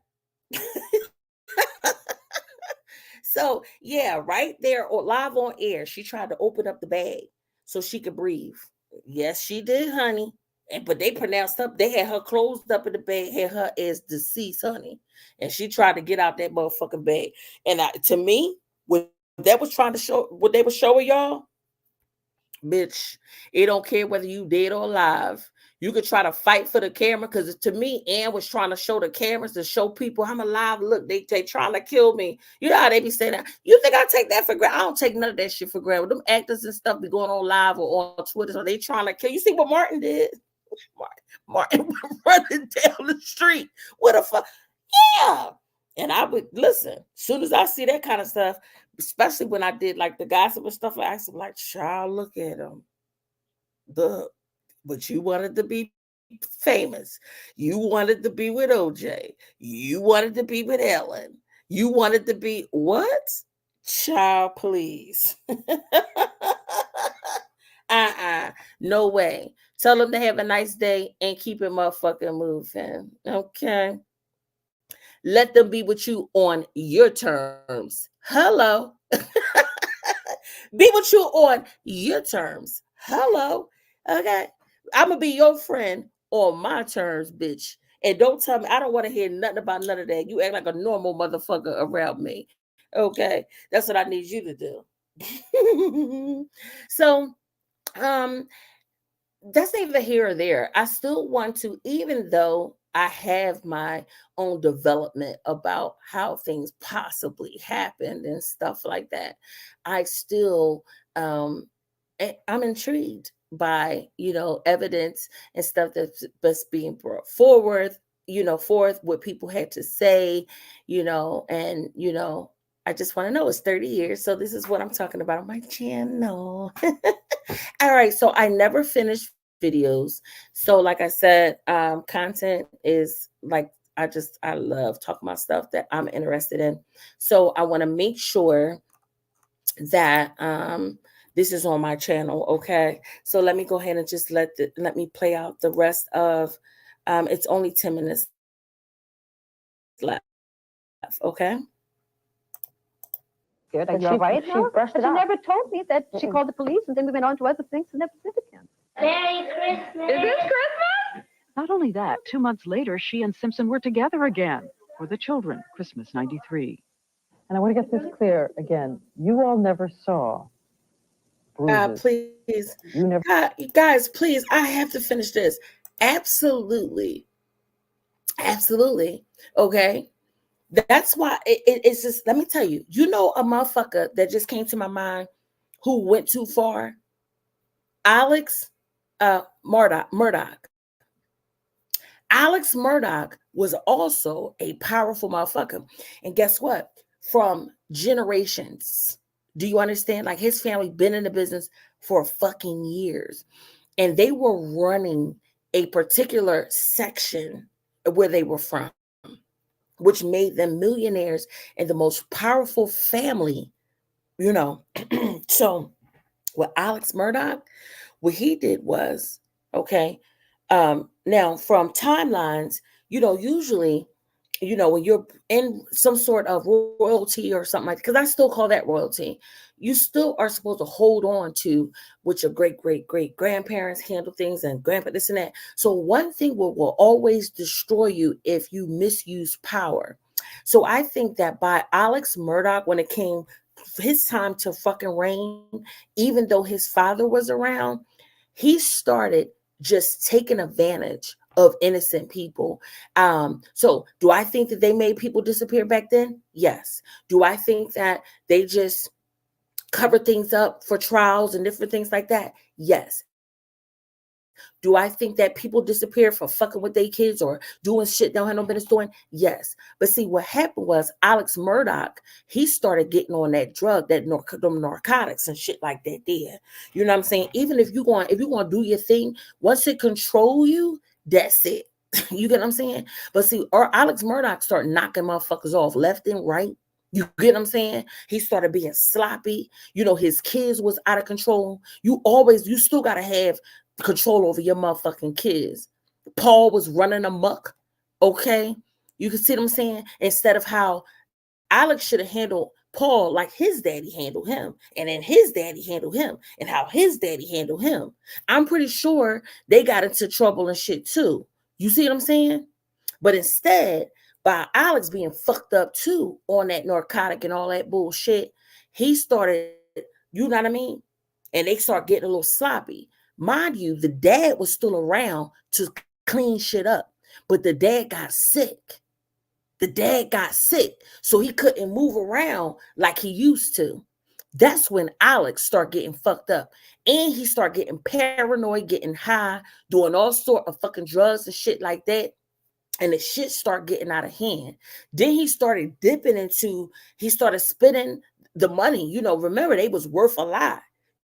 So yeah, right there or live on air, she tried to open up the bag so she could breathe. Yes, she did, honey. But they pronounced up, they had her closed up in the bag, had her as deceased, honey. And she tried to get out that motherfucking bag. And to me, what that was trying to show, what they were showing y'all, bitch, it don't care whether you dead or alive. You could try to fight for the camera because to me, Ann was trying to show the cameras to show people I'm alive. Look, they trying to kill me. You know how they be saying that. You think I take that for granted? I don't take none of that shit for granted. Them actors and stuff be going on live or on Twitter, so they trying to kill. You see what Martin did? Martin running down the street. What the fuck? Yeah. And I would listen. As soon as I see that kind of stuff, especially when I did like the gossip and stuff, I was like, child, look at him. But you wanted to be famous. You wanted to be with OJ. You wanted to be with Ellen. You wanted to be what? Child, please. No way. Tell them to have a nice day and keep it motherfucking moving. Okay. Let them be with you on your terms. Hello. Be with you on your terms. Hello. Okay. I'm going to be your friend on my terms, bitch. And don't tell me, I don't want to hear nothing about none of that. You act like a normal motherfucker around me. Okay. That's what I need you to do. So, that's neither here or there. I still want to, even though I have my own development about how things possibly happened and stuff like that, I still I'm intrigued by evidence and stuff that's being brought forward, forth what people had to say, and I just want to know. It's 30 years, so this is what I'm talking about on my channel. All right, so I never finished videos. So like I said, content is like I love talking about stuff that I'm interested in. So I want to make sure that this is on my channel. Okay, so let me go ahead and just let me play out the rest of it's only 10 minutes left. Okay. Good. Are you all right now? But she never told me that she called the police and then we went on to other things and never said again. Merry Christmas. Is this Christmas? Not only that, 2 months later, she and Simpson were together again for the children, Christmas '93. And I want to get this clear again. You all never saw bruises. Please. You never. Guys, please, I have to finish this. Absolutely. Absolutely. Okay. That's why it's just, let me tell you, a motherfucker that just came to my mind who went too far? Alex Murdaugh. Alex Murdaugh was also a powerful motherfucker. And guess what? From generations. Do you understand? Like his family been in the business for fucking years. And they were running a particular section where they were from, which made them millionaires and the most powerful family, So what Alex Murdaugh, what he did was, okay, now from timelines, usually, when you're in some sort of royalty or something like that, because I still call that royalty, you still are supposed to hold on to what your great grandparents handle things and grandpa this and that. So one thing will always destroy you if you misuse power. So I think that by Alex Murdaugh, when it came his time to fucking reign, even though his father was around, he started just taking advantage of innocent people. So do I think that they made people disappear back then? Yes. Do I think that they just covered things up for trials and different things like that? Yes. Do I think that people disappear for fucking with their kids or doing shit they don't have no business doing? Yes. But see, what happened was Alex Murdaugh, he started getting on that drug, them narcotics and shit like that there. You know what I'm saying? Even if you're going to do your thing, once it control you, that's it. You get what I'm saying? But see, or Alex Murdaugh started knocking motherfuckers off left and right. You get what I'm saying? He started being sloppy. You know, his kids was out of control. You still got to have control over your motherfucking kids. Paul was running amok. Okay? You can see what I'm saying? Instead of how Alex should have handled Paul like his daddy handled him, and then his daddy handled him, and how his daddy handled him. I'm pretty sure they got into trouble and shit too. You see what I'm saying? But instead, by Alex being fucked up too on that narcotic and all that bullshit, he started, you know what I mean? And they start getting a little sloppy. Mind you, the dad was still around to clean shit up, but the dad got sick. The dad got sick, so he couldn't move around like he used to. That's when Alex started getting fucked up. And he started getting paranoid, getting high, doing all sort of fucking drugs and shit like that. And the shit started getting out of hand. Then he started he started spending the money. You know, remember, they was worth a lot.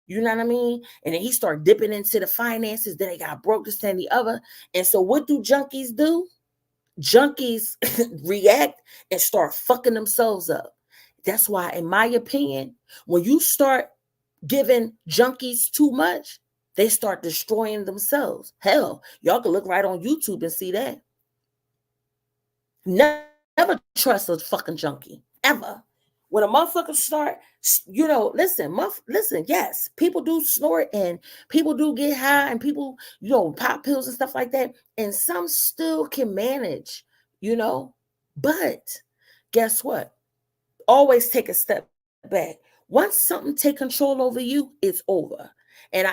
You know what I mean? And then he started dipping into the finances. Then they got broke, this and the other. And so what do junkies do? Junkies react and start fucking themselves up. That's why, in my opinion, when you start giving junkies too much, they start destroying themselves. Hell, y'all can look right on YouTube and see that. Never trust a fucking junkie, ever. When a motherfucker start, you know, listen, yes, people do snort and people do get high and people, you know, pop pills and stuff like that. And some still can manage, you know. But guess what? Always take a step back. Once something take control over you, it's over. And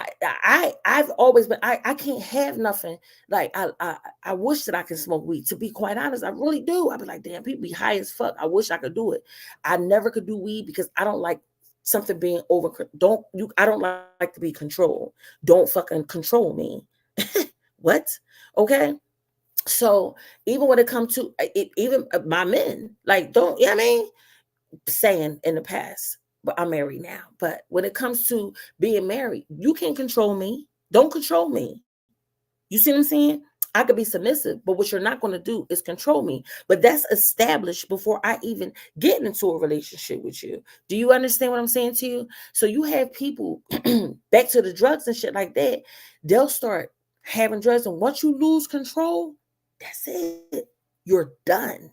I've always been, I can't have nothing. Like I wish that I could smoke weed. To be quite honest, I really do. I'd be like, damn, people be high as fuck. I wish I could do it. I never could do weed because I don't like something being over. I don't like to be controlled. Don't fucking control me. What? Okay. So even when it comes to even my men, like, don't, you know what I mean? Saying in the past, but I'm married now. But when it comes to being married, you can't control me. Don't control me. You see what I'm saying? I could be submissive, but what you're not going to do is control me. But that's established before I even get into a relationship with you. Do you understand what I'm saying to you? So you have people back to the drugs and shit like that. They'll start having drugs, and once you lose control, that's it. You're done.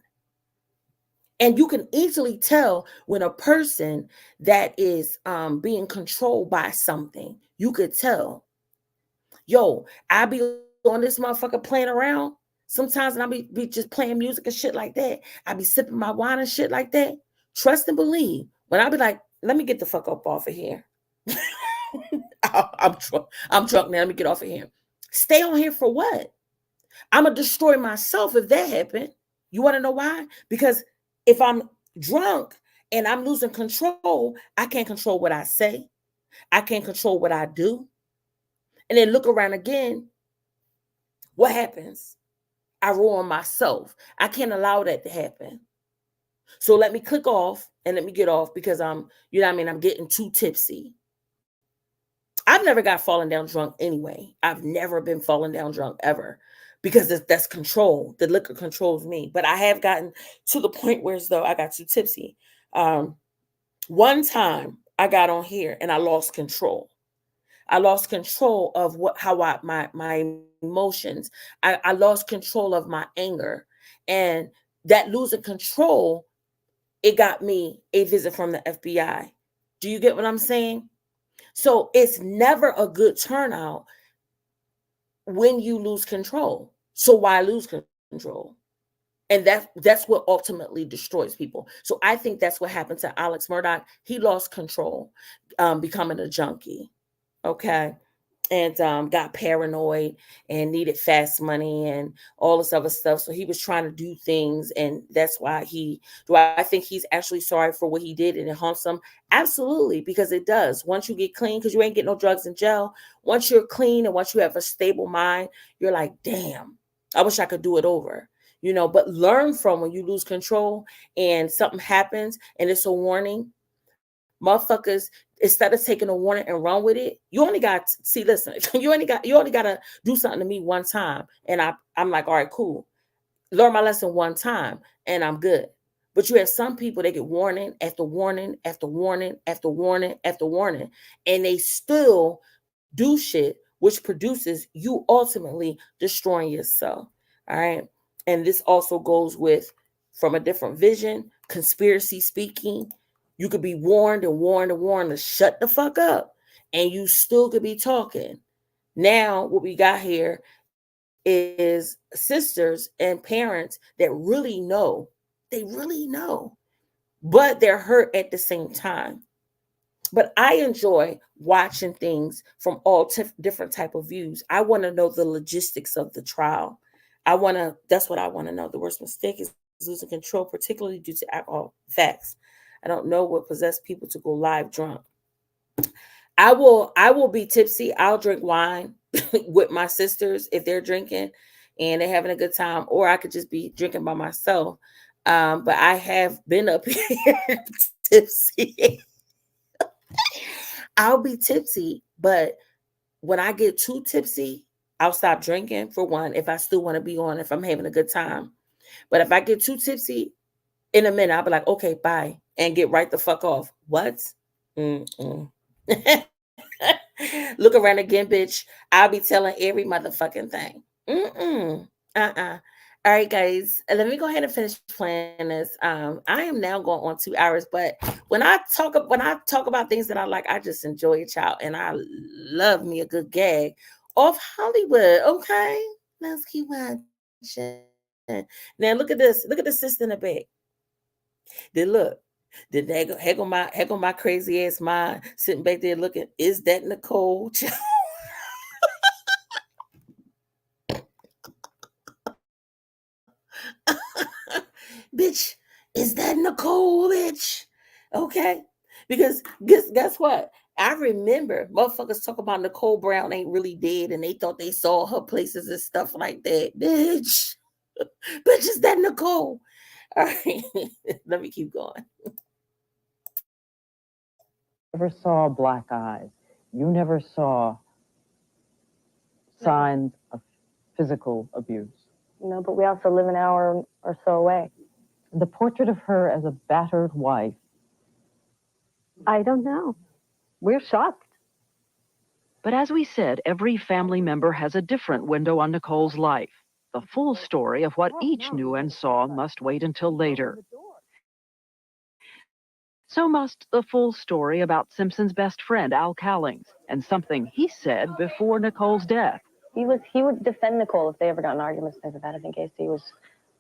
And you can easily tell when a person that is being controlled by something, you could tell. Yo, I be on this motherfucker playing around. Sometimes I be just playing music and shit like that. I be sipping my wine and shit like that. Trust and believe. When I be like, let me get the fuck up off of here. I'm drunk now. Let me get off of here. Stay on here for what? I'm going to destroy myself if that happened. You want to know why? Because if I'm drunk and I'm losing control, I can't control what I say. I can't control what I do. And then look around again. What happens? I ruin myself. I can't allow that to happen. So let me click off and let me get off because you know what I mean? I'm getting too tipsy. I've never got falling down drunk anyway. I've never been falling down drunk ever because that's control. The liquor controls me. But I have gotten to the point where as though I got too tipsy. One time I got on here and I lost control. I lost control of my emotions. I lost control of my anger. And that losing control, it got me a visit from the FBI. Do you get what I'm saying? So it's never a good turnout when you lose control. So why lose control? And that's what ultimately destroys people. So I think that's what happened to Alex Murdaugh. He lost control, becoming a junkie. Okay. and got paranoid and needed fast money and all this other stuff. So he was trying to do things, and that's why do I think he's actually sorry for what he did and it haunts him? Absolutely, because it does. Once you get clean, because you ain't getting no drugs in jail, once you're clean and once you have a stable mind, you're like, damn, I wish I could do it over. But learn from when you lose control and something happens and it's a warning. Motherfuckers, instead of taking a warning and run with it, you only got see, listen, you only gotta do something to me one time. And I'm like, all right, cool. Learn my lesson one time and I'm good. But you have some people, they get warning after warning after warning after warning after warning, and they still do shit, which produces you ultimately destroying yourself. All right. And this also goes with, from a different vision, conspiracy speaking. You could be warned and warned and warned to shut the fuck up, and you still could be talking. Now, what we got here is sisters and parents that really know. They really know, but they're hurt at the same time. But I enjoy watching things from all different type of views. I want to know the logistics of the trial. That's what I want to know. The worst mistake is losing control, particularly due to alcohol. Facts. I don't know what possessed people to go live drunk. I will be tipsy. I'll drink wine with my sisters if they're drinking and they're having a good time, or I could just be drinking by myself. But I have been up here tipsy. I'll be tipsy, but when I get too tipsy, I'll stop drinking, for one, if I still want to be on, if I'm having a good time. But if I get too tipsy, in a minute, I'll be like, okay, bye, and get right the fuck off. What? Mm-mm. Look around again, bitch. I'll be telling every motherfucking thing. Mm-mm. Uh-uh. All right, guys. Let me go ahead and finish playing this. I am now going on 2 hours, but when I talk about things that I like, I just enjoy it, child, and I love me a good gag off Hollywood. Okay, let's keep watching. Now look at this. Look at the sister in the back. Then look. Then heck on my crazy ass mind sitting back there looking. Is that Nicole? Bitch, is that Nicole, bitch? Okay. Because guess what? I remember motherfuckers talk about Nicole Brown ain't really dead and they thought they saw her places and stuff like that. Bitch. Bitch, is that Nicole? All right. Let me keep going. Never saw black eyes. You never saw signs of physical abuse. No, but we also live an hour or so away. The portrait of her as a battered wife. I don't know. We're shocked. But as we said, every family member has a different window on Nicole's life. The full story of what each knew and saw must wait until later. So must the full story about Simpson's best friend, Al Callings, and something he said before Nicole's death. He would defend Nicole if they ever got in arguments, things like that. I think Casey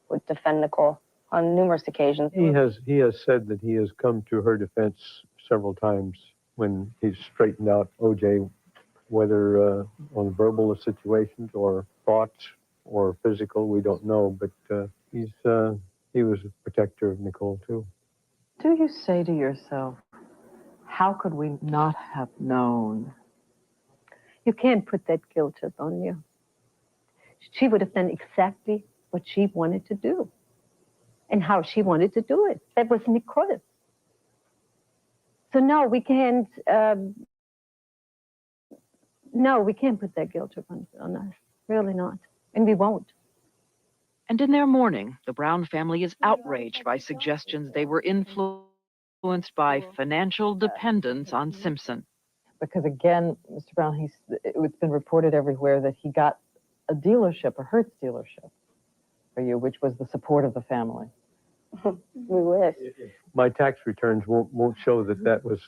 would defend Nicole on numerous occasions. He has said that he has come to her defense several times when he's straightened out OJ, whether on verbal situations or thoughts or physical, we don't know, but he was a protector of Nicole too. Do you say to yourself, how could we not have known? You can't put that guilt trip on you. She would have done exactly what she wanted to do and how she wanted to do it. That was Nicole. So no, we can't. No, we can't put that guilt trip on us. Really not, and we won't. And in their mourning, the Brown family is outraged by suggestions they were influenced by financial dependence on Simpson. Because again, Mr. Brown, it's been reported everywhere that he got a dealership, a Hertz dealership for you, which was the support of the family. We wish. My tax returns won't show that was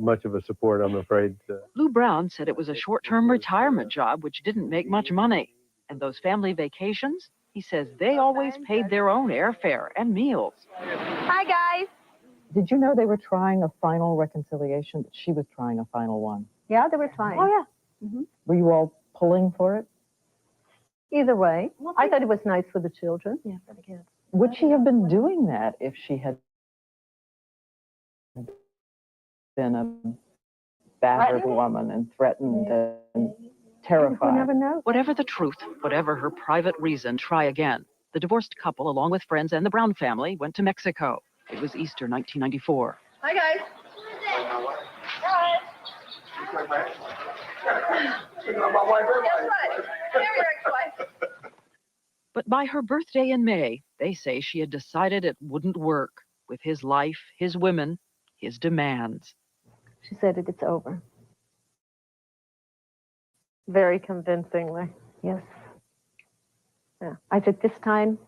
much of a support, I'm afraid. Lou Brown said it was a short-term retirement job which didn't make much money. And those family vacations, he says they always paid their own airfare and meals. Hi, guys. Did you know they were trying a final reconciliation? She was trying a final one. Yeah, they were trying. Oh, yeah. Were you all pulling for it? Either way, I thought it was nice for the children. Yeah, for the kids. Would she have been doing that if she had been a battered woman and threatened and terrified? You never know. Whatever the truth, whatever her private reason, try again. The divorced couple, along with friends and the Brown family, went to Mexico. It was Easter 1994. Hi, guys. But by her birthday in May, they say she had decided it wouldn't work with his life, his women, his demands. She said it's over. Very convincingly. Yes. Yeah. I said, this time,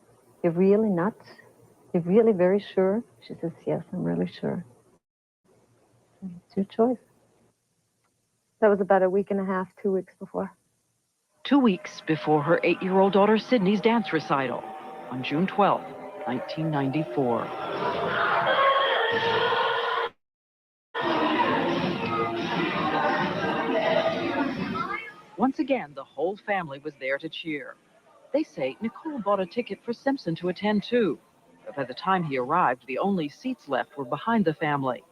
you're really nuts? You're really very sure? She says, yes, I'm really sure. It's your choice. That was about a week and a half, 2 weeks before. 2 weeks before her 8-year-old daughter Sydney's dance recital on June 12, 1994. Once again, the whole family was there to cheer. They say Nicole bought a ticket for Simpson to attend too. But by the time he arrived, the only seats left were behind the family.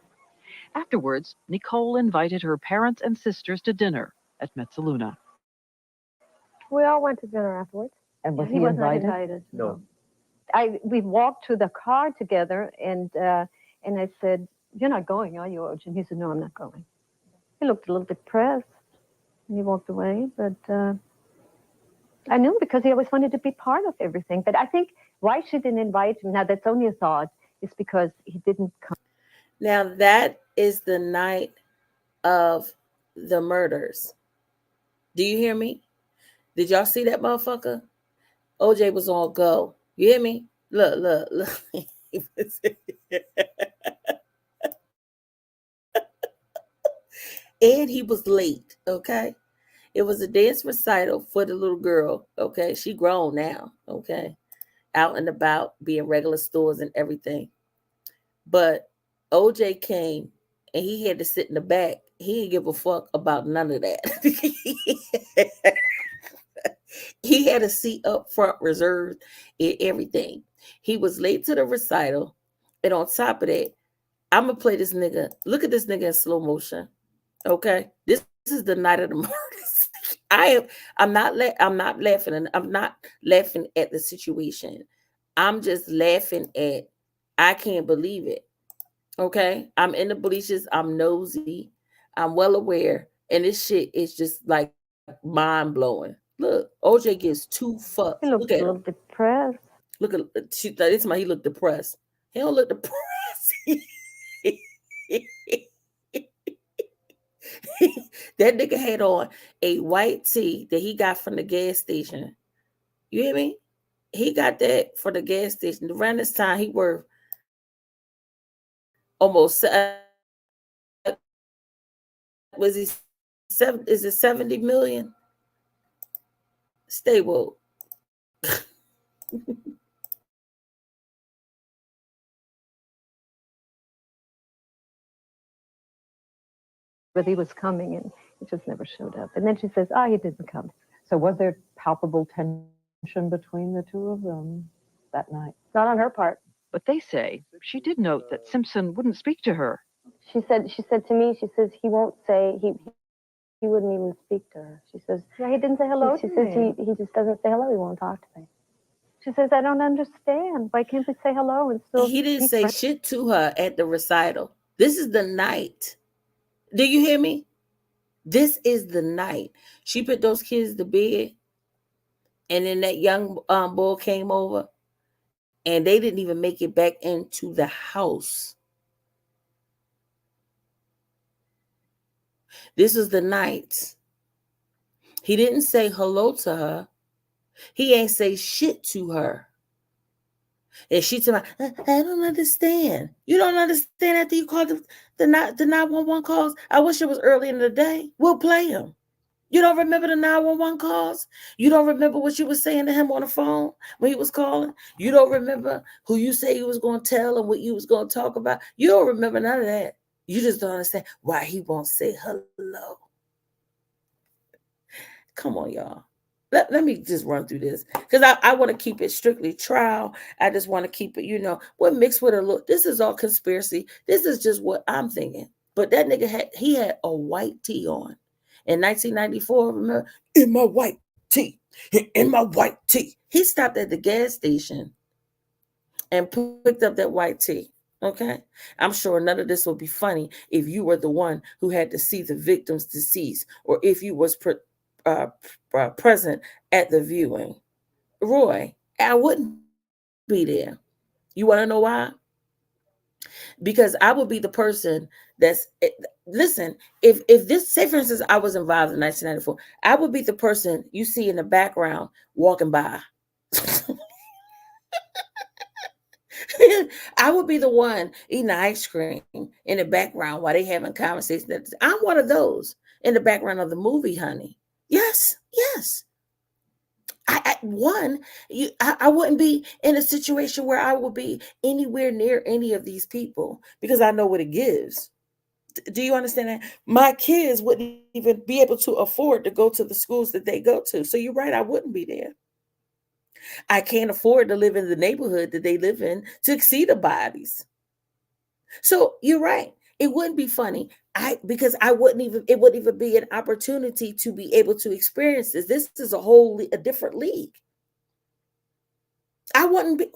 Afterwards, Nicole invited her parents and sisters to dinner at Mezzaluna. We all went to dinner afterwards. And was He he was not invited? invited. No. We walked to the car together, and I said, "You're not going, are you, OJ?" And he said, "No, I'm not going." He looked a little depressed, and he walked away. But I knew because he always wanted to be part of everything. But I think why she didn't invite him, now that's only a thought, is because he didn't come. Now that is the night of the murders. Do you hear me? Did y'all see that motherfucker? OJ was on go. You hear me? Look. And he was late, okay? It was a dance recital for the little girl, okay? She grown now, okay? Out and about, being regular stores and everything. But OJ came and he had to sit in the back. He didn't give a fuck about none of that. He had a seat up front reserved and everything. He was late to the recital. And on top of that, I'm going to play this nigga. Look at this nigga in slow motion. Okay? This is the night of the murders. I'm not laughing, and I'm not laughing at the situation. I'm just laughing at I can't believe it. Okay? I'm in the bleachers, I'm nosy, I'm well aware, and this shit is just like mind blowing. Look, OJ gives 2 fucks. He looked Look at a little him. depressed. Look at this man. He looked depressed. He don't look depressed. That nigga had on a white tee that he got from the gas station. You hear me? He got that for the gas station. Around this time, he worth almost was he 7? Is it 70 million? Stay woke. But he was coming, and he just never showed up. And then she says, he didn't come. So was there palpable tension between the two of them that night? Not on her part. But they say she did note that Simpson wouldn't speak to her. She said to me, she says he won't say, he wouldn't even speak to her. She says, Yeah, he didn't say hello She to says me. he just doesn't say hello. He won't talk to me. She says, I don't understand. Why can't we say hello and still He didn't be say friends? shit to her at the recital. This is the night. Do you hear me? This is the night. She put those kids to bed, and then that young boy came over, and they didn't even make it back into the house. This is the night. He didn't say hello to her. He ain't say shit to her. And she told me, I don't understand. You don't understand after you called the 911 calls? I wish it was early in the day. We'll play them. You don't remember the 911 calls? You don't remember what you were saying to him on the phone when he was calling? You don't remember who you say you was going to tell and what you was going to talk about? You don't remember none of that. You just don't understand why he won't say hello. Come on, y'all. Let me just run through this because I want to keep it strictly trial. I just want to keep it, what mixed with a look. This is all conspiracy. This is just what I'm thinking. But that nigga had a white tee on in 1994. Remember, in my white tee, in my white tee. He stopped at the gas station and picked up that white tee. Okay, I'm sure none of this will be funny if you were the one who had to see the victim's deceased, or if you was present at the viewing. Roy, I wouldn't be there. You want to know why? Because I would be the person listen. If this, say for instance, I was involved in 1994, I would be the person you see in the background walking by. I would be the one eating ice cream in the background while they having conversations. I'm one of those in the background of the movie, honey. Yes. I wouldn't be in a situation where I would be anywhere near any of these people because I know what it gives. Do you understand that? My kids wouldn't even be able to afford to go to the schools that they go to. So you're right, I wouldn't be there. I can't afford to live in the neighborhood that they live in to see the bodies. So you're right. It wouldn't be funny. Because it wouldn't even be an opportunity to be able to experience this. This is a different league. I wouldn't be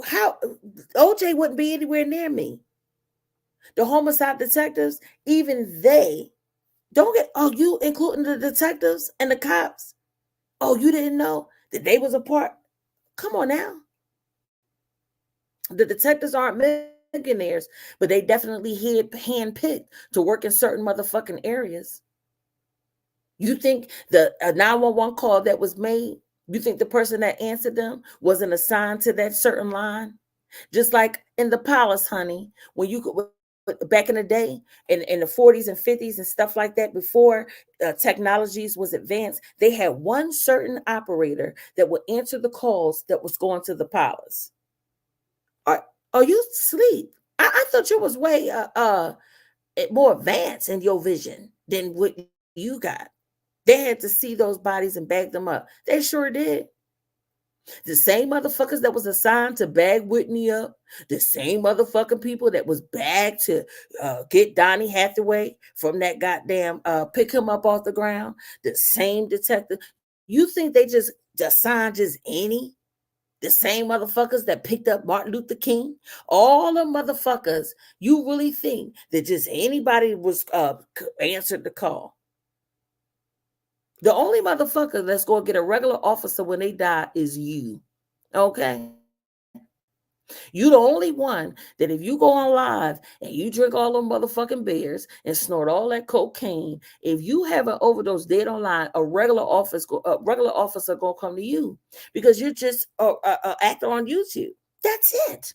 OJ wouldn't be anywhere near me. The homicide detectives, even they don't get, you including the detectives and the cops. Oh, you didn't know that they was a part. Come on now. The detectives aren't millionaires, but they definitely handpicked to work in certain motherfucking areas. You think the 911 call that was made, you think the person that answered them wasn't assigned to that certain line? Just like in the palace, honey, when you could, back in the day, in the 40s and 50s and stuff like that, before technologies was advanced, they had one certain operator that would answer the calls that was going to the palace. Are you asleep? I thought you was way more advanced in your vision than what you got. They had to see those bodies and bag them up. They sure did. The same motherfuckers that was assigned to bag Whitney up, the same motherfucking people that was bagged to get Donnie Hathaway from that goddamn pick him up off the ground, the same detective. You think they just assigned just any? The same motherfuckers that picked up Martin Luther King? All the motherfuckers, you really think that just anybody was answered the call? The only motherfucker that's going to get a regular officer when they die is you. Okay? You the only one that if you go on live and you drink all them motherfucking beers and snort all that cocaine, if you have an overdose dead on line, a regular officer gonna come to you because you're just an actor on YouTube. That's it.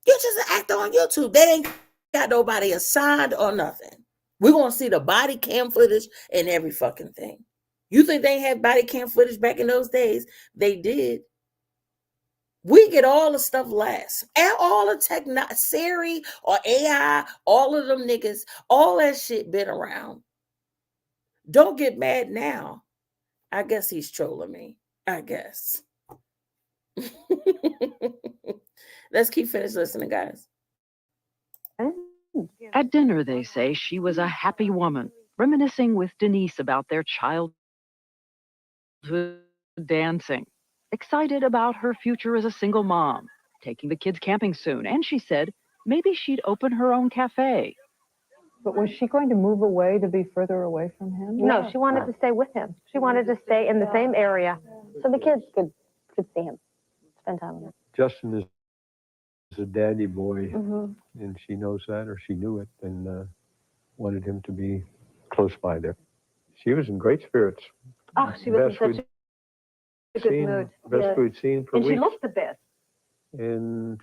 You're just an actor on YouTube. They ain't got nobody assigned or nothing. We're gonna see the body cam footage and every fucking thing. You think they had body cam footage back in those days? They did. We get all the stuff last. And all the Siri or AI, all of them niggas, all that shit been around. Don't get mad now. I guess he's trolling me. I guess. Let's keep finished listening, guys. At dinner, they say she was a happy woman, reminiscing with Denise about their childhood dancing, excited about her future as a single mom, taking the kids camping soon, and she said maybe she'd open her own cafe. But was she going to move away to be further away from him? No, she wanted to stay with him. She wanted to stay in the same area so the kids could see him, spend time with him. Justin is a daddy boy, and she knows that, or she knew it, and wanted him to be close by there. She was in great spirits. Oh, she was in such a good mood. Best we'd seen for and weeks. she looked the best. And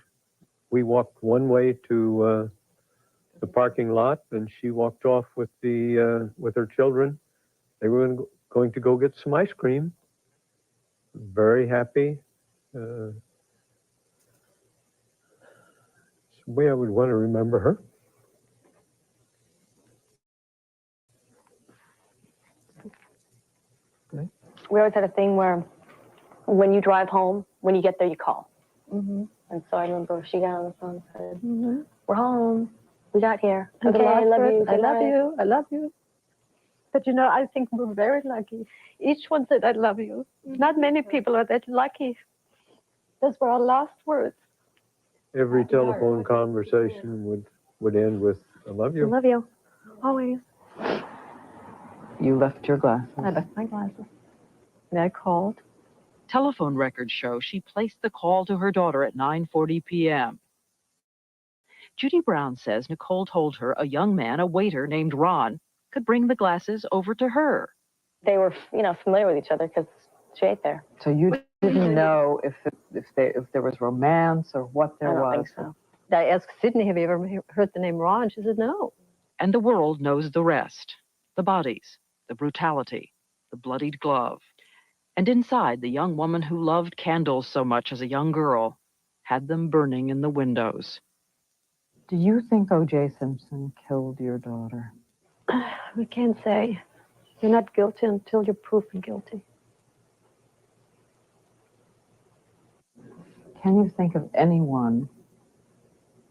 we walked one way to the parking lot, and she walked off with her children. They were going to go get some ice cream. Very happy. It's the way I would want to remember her. Okay. we always had a thing where when you drive home, when you get there, you call. Mm-hmm. And so I remember she got on the phone and said, Mm-hmm. we're home. We got here. And the Okay, I last love word, you. I Good love night. you. I love you. But you know, I think we're very lucky. Each one said, I love you. Not many people are that lucky. Those were our last words. Every telephone conversation would end with, I love I you. love you. Always. You left your glasses. I left my glasses. And I called. Telephone records show she placed the call to her daughter at 9:40 p.m. Judy Brown says Nicole told her a young man, a waiter named Ron, could bring the glasses over to her. They were, familiar with each other because she ate there. So you didn't know if there was romance or what there I don't was. think so. I asked Sydney, have you ever heard the name Ron? She said, no. And the world knows the rest. The bodies, the brutality, the bloodied glove. And inside, the young woman who loved candles so much as a young girl had them burning in the windows. Do you think OJ Simpson killed your daughter? We can't say. You're not guilty until you're proven guilty. Can you think of anyone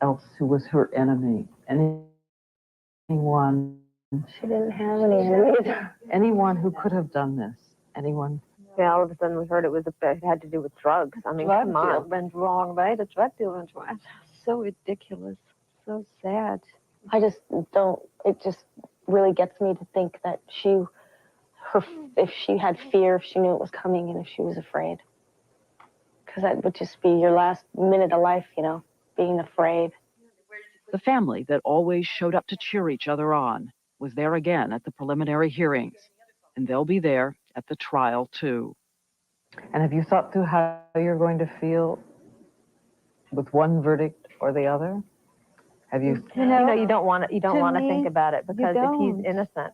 else who was her enemy? Anyone? She didn't have any enemies. Anyone who could have done this? Anyone? Yeah, all of a sudden we heard it had to do with drugs. I mean, Drug come deal on. went wrong, right? A drug deal went wrong. So ridiculous. So sad. I just don't, it just really gets me to think that if she had fear, if she knew it was coming, and if she was afraid. Because that would just be your last minute of life, being afraid. The family that always showed up to cheer each other on was there again at the preliminary hearings, and they'll be there at the trial too. And have you thought through how you're going to feel with one verdict or the other? Have you? You don't want to think about it, because if he's innocent,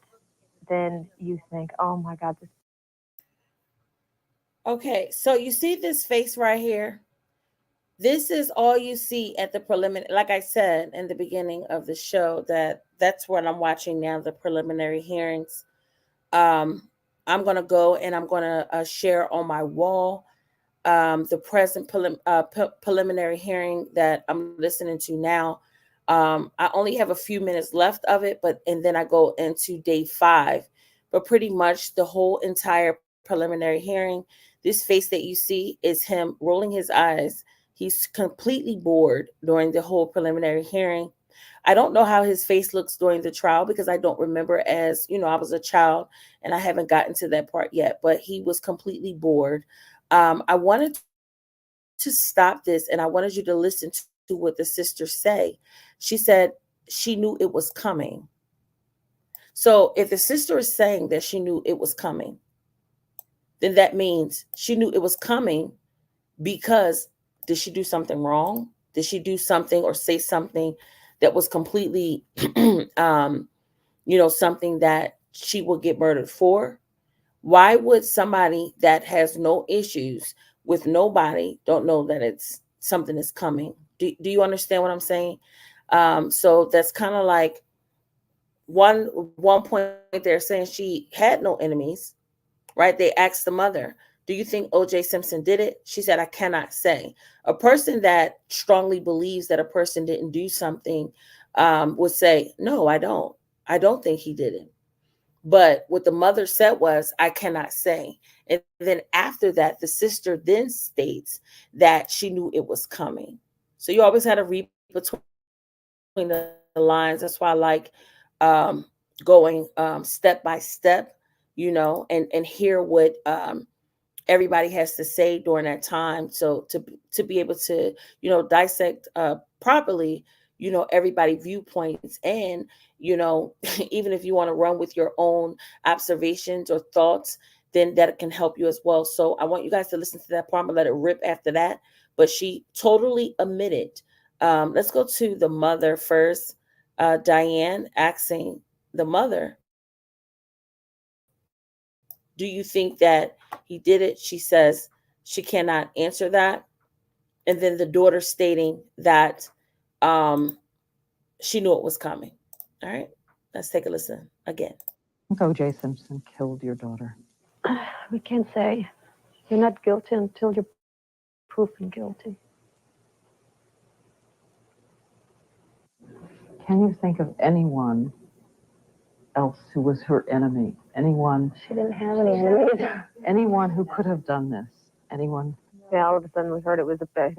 then you think, oh my God, this. Okay, so you see this face right here? This is all you see at the preliminary. Like I said in the beginning of the show, that's what I'm watching now, the preliminary hearings. I'm going to go and I'm going to share on my wall the present preliminary hearing that I'm listening to now. I only have a few minutes left of it, and then I go into day 5. But pretty much the whole entire preliminary hearing, this face that you see is him rolling his eyes. He's completely bored during the whole preliminary hearing. I don't know how his face looks during the trial because I don't remember, as I was a child and I haven't gotten to that part yet, but he was completely bored. I wanted to stop this and I wanted you to listen to what the sister say. She said she knew it was coming. So if the sister is saying that she knew it was coming, then that means she knew it was coming because did she do something wrong? Did she do something or say something that was completely, something that she will get murdered for? Why would somebody that has no issues with nobody don't know that it's something is coming? Do you understand what I'm saying? So that's kind of like one point they're saying she had no enemies, right? They asked the mother, do you think OJ Simpson did it? She said, I cannot say. A person that strongly believes that a person didn't do something would say, no, I don't. I don't think he did it. But what the mother said was, I cannot say. And then after that, the sister then states that she knew it was coming. So you always had to read between the lines. That's why I like going step by step, and hear what everybody has to say during that time. So to be able to, dissect properly, everybody viewpoints, and even if you want to run with your own observations or thoughts, then that can help you as well. So I want you guys to listen to that part. I'm gonna let it rip after that. But she totally admitted. Let's go to the mother first. Diane asking the mother, do you think that he did it? She says she cannot answer that. And then the daughter stating that she knew it was coming. All right, let's take a listen again. I think OJ Simpson killed your daughter. We can't say you're not guilty until you're proven guilty. Can you think of anyone else who was her enemy? Anyone? She didn't have any enemies. Anyone who could have done this? Anyone? Yeah, all of a sudden we heard it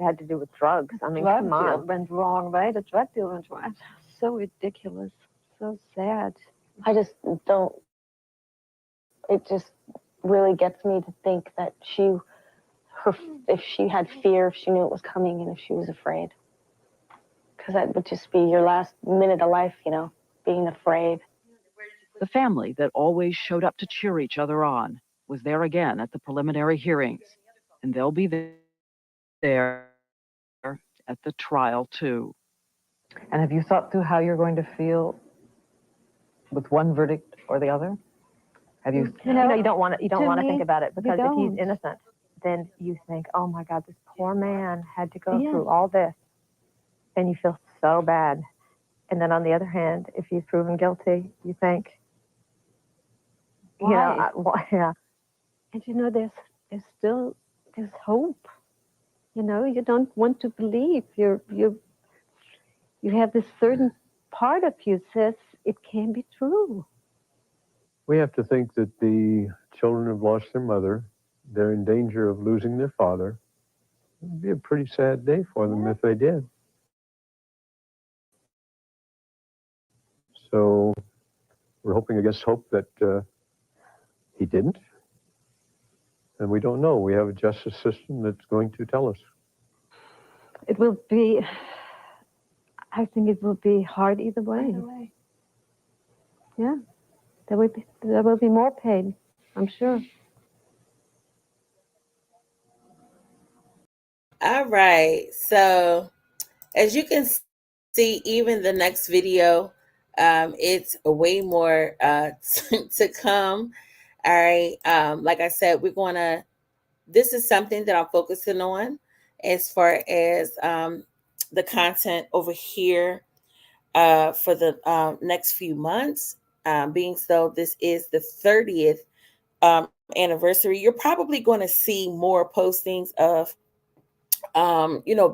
had to do with drugs. I mean, come Drug deal on. went wrong, right? A drug deal went wrong. So ridiculous. So sad. I just don't. It just really gets me to think that if she had fear, if she knew it was coming, and if she was afraid, because that would just be your last minute of life, being afraid. The family that always showed up to cheer each other on was there again at the preliminary hearings, and they'll be there at the trial too. And have you thought through how you're going to feel with one verdict or the other? Have you? You don't want to think about it, because if he's innocent, then you think, oh my God, this poor man had to go through all this, and you feel so bad. And then on the other hand, if he's proven guilty, you think, Why? yeah. And there's hope. You don't want to believe. You have this certain part of you says it can be true. We have to think that the children have lost their mother. They're in danger of losing their father. It would be a pretty sad day for them if they did. So we're hoping against hope that he didn't. And we don't know. We have a justice system that's going to tell us. It will be, I think it will be hard either way. Yeah. There will be more pain, I'm sure. All right. So as you can see, even the next video, it's way more to come. All right. Like I said, this is something that I'm focusing on as far as the content over here for the next few months. Being so this is the 30th anniversary, you're probably going to see more postings of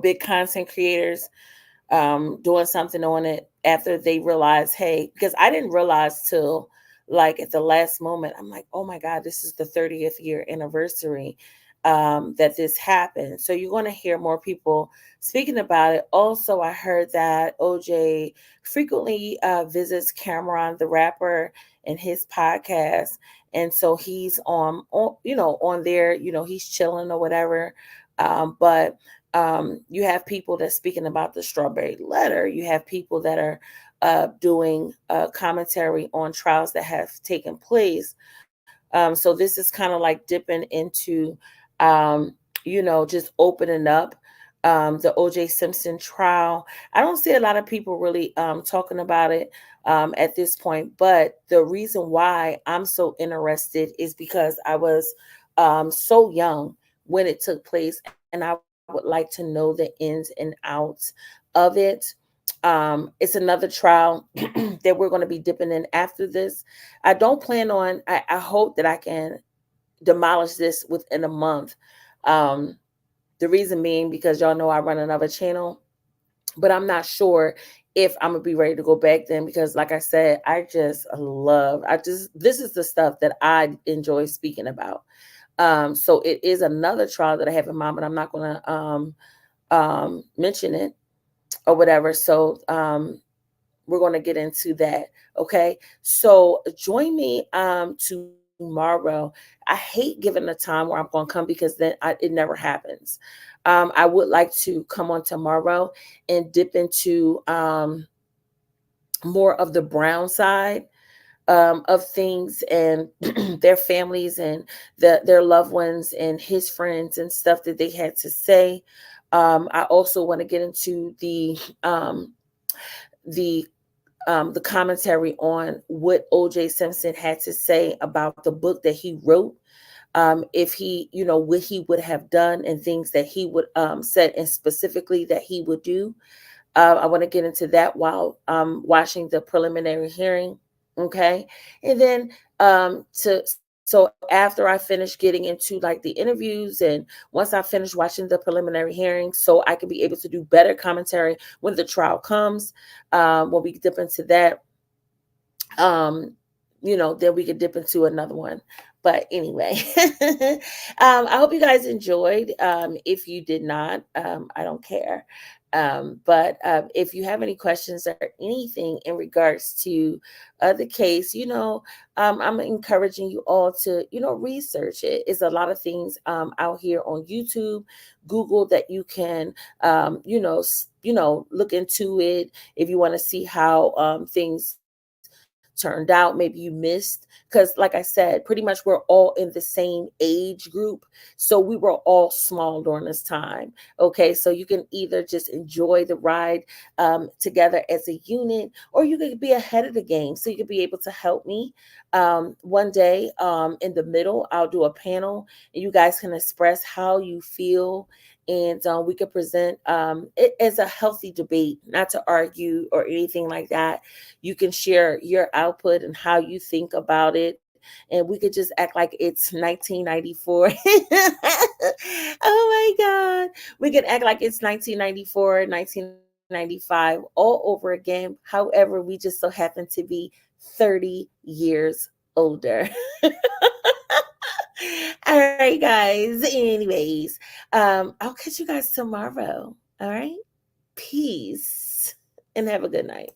big content creators doing something on it after they realize, hey, because I didn't realize till like at the last moment, I'm like, oh my God, this is the 30th year anniversary that this happened. So you're going to hear more people speaking about it. Also, I heard that OJ frequently visits Cameron, the rapper, in his podcast. And so he's on there, he's chilling or whatever. But you have people that's speaking about the strawberry letter. You have people that are doing commentary on trials that have taken place. So this is kind of like dipping into, just opening up the OJ Simpson trial. I don't see a lot of people really talking about it at this point, but the reason why I'm so interested is because I was so young when it took place, and I would like to know the ins and outs of it. It's another trial that we're going to be dipping in after this. I don't plan on, I hope that I can demolish this within a month. The reason being because y'all know I run another channel, but I'm not sure if I'm gonna be ready to go back then, because like I said, this is the stuff that I enjoy speaking about. So it is another trial that I have in mind, but I'm not gonna mention it or whatever. So we're going to get into that. Okay. So join me tomorrow. I hate giving a time where I'm going to come, because then it never happens. I would like to come on tomorrow and dip into more of the Brown side of things, and their families and their loved ones and his friends and stuff that they had to say. I also want to get into the commentary on what OJ Simpson had to say about the book that he wrote. If he, what he would have done and things that he would said, and specifically that he would do. I want to get into that while watching the preliminary hearing. Okay. And then to So after I finish getting into like the interviews, and once I finish watching the preliminary hearings, so I can be able to do better commentary when the trial comes, when we dip into that, then we could dip into another one. But anyway, I hope you guys enjoyed. If you did not, I don't care. But if you have any questions or anything in regards to the case, I'm encouraging you all to, research it. It's a lot of things out here on YouTube, Google, that you can, look into it if you want to see how things turned out. Maybe you missed, because like I said, pretty much we're all in the same age group, so we were all small during this time. Okay, so you can either just enjoy the ride together as a unit, or you could be ahead of the game, so you could be able to help me. One day in the middle, I'll do a panel, and you guys can express how you feel, and we could present it as a healthy debate, not to argue or anything like that. You can share your output and how you think about it, and we could just act like it's 1994. Oh my God. We could act like it's 1994, 1995, all over again. However, we just so happen to be 30 years older. All right, guys. Anyways, I'll catch you guys tomorrow. All right. Peace and have a good night.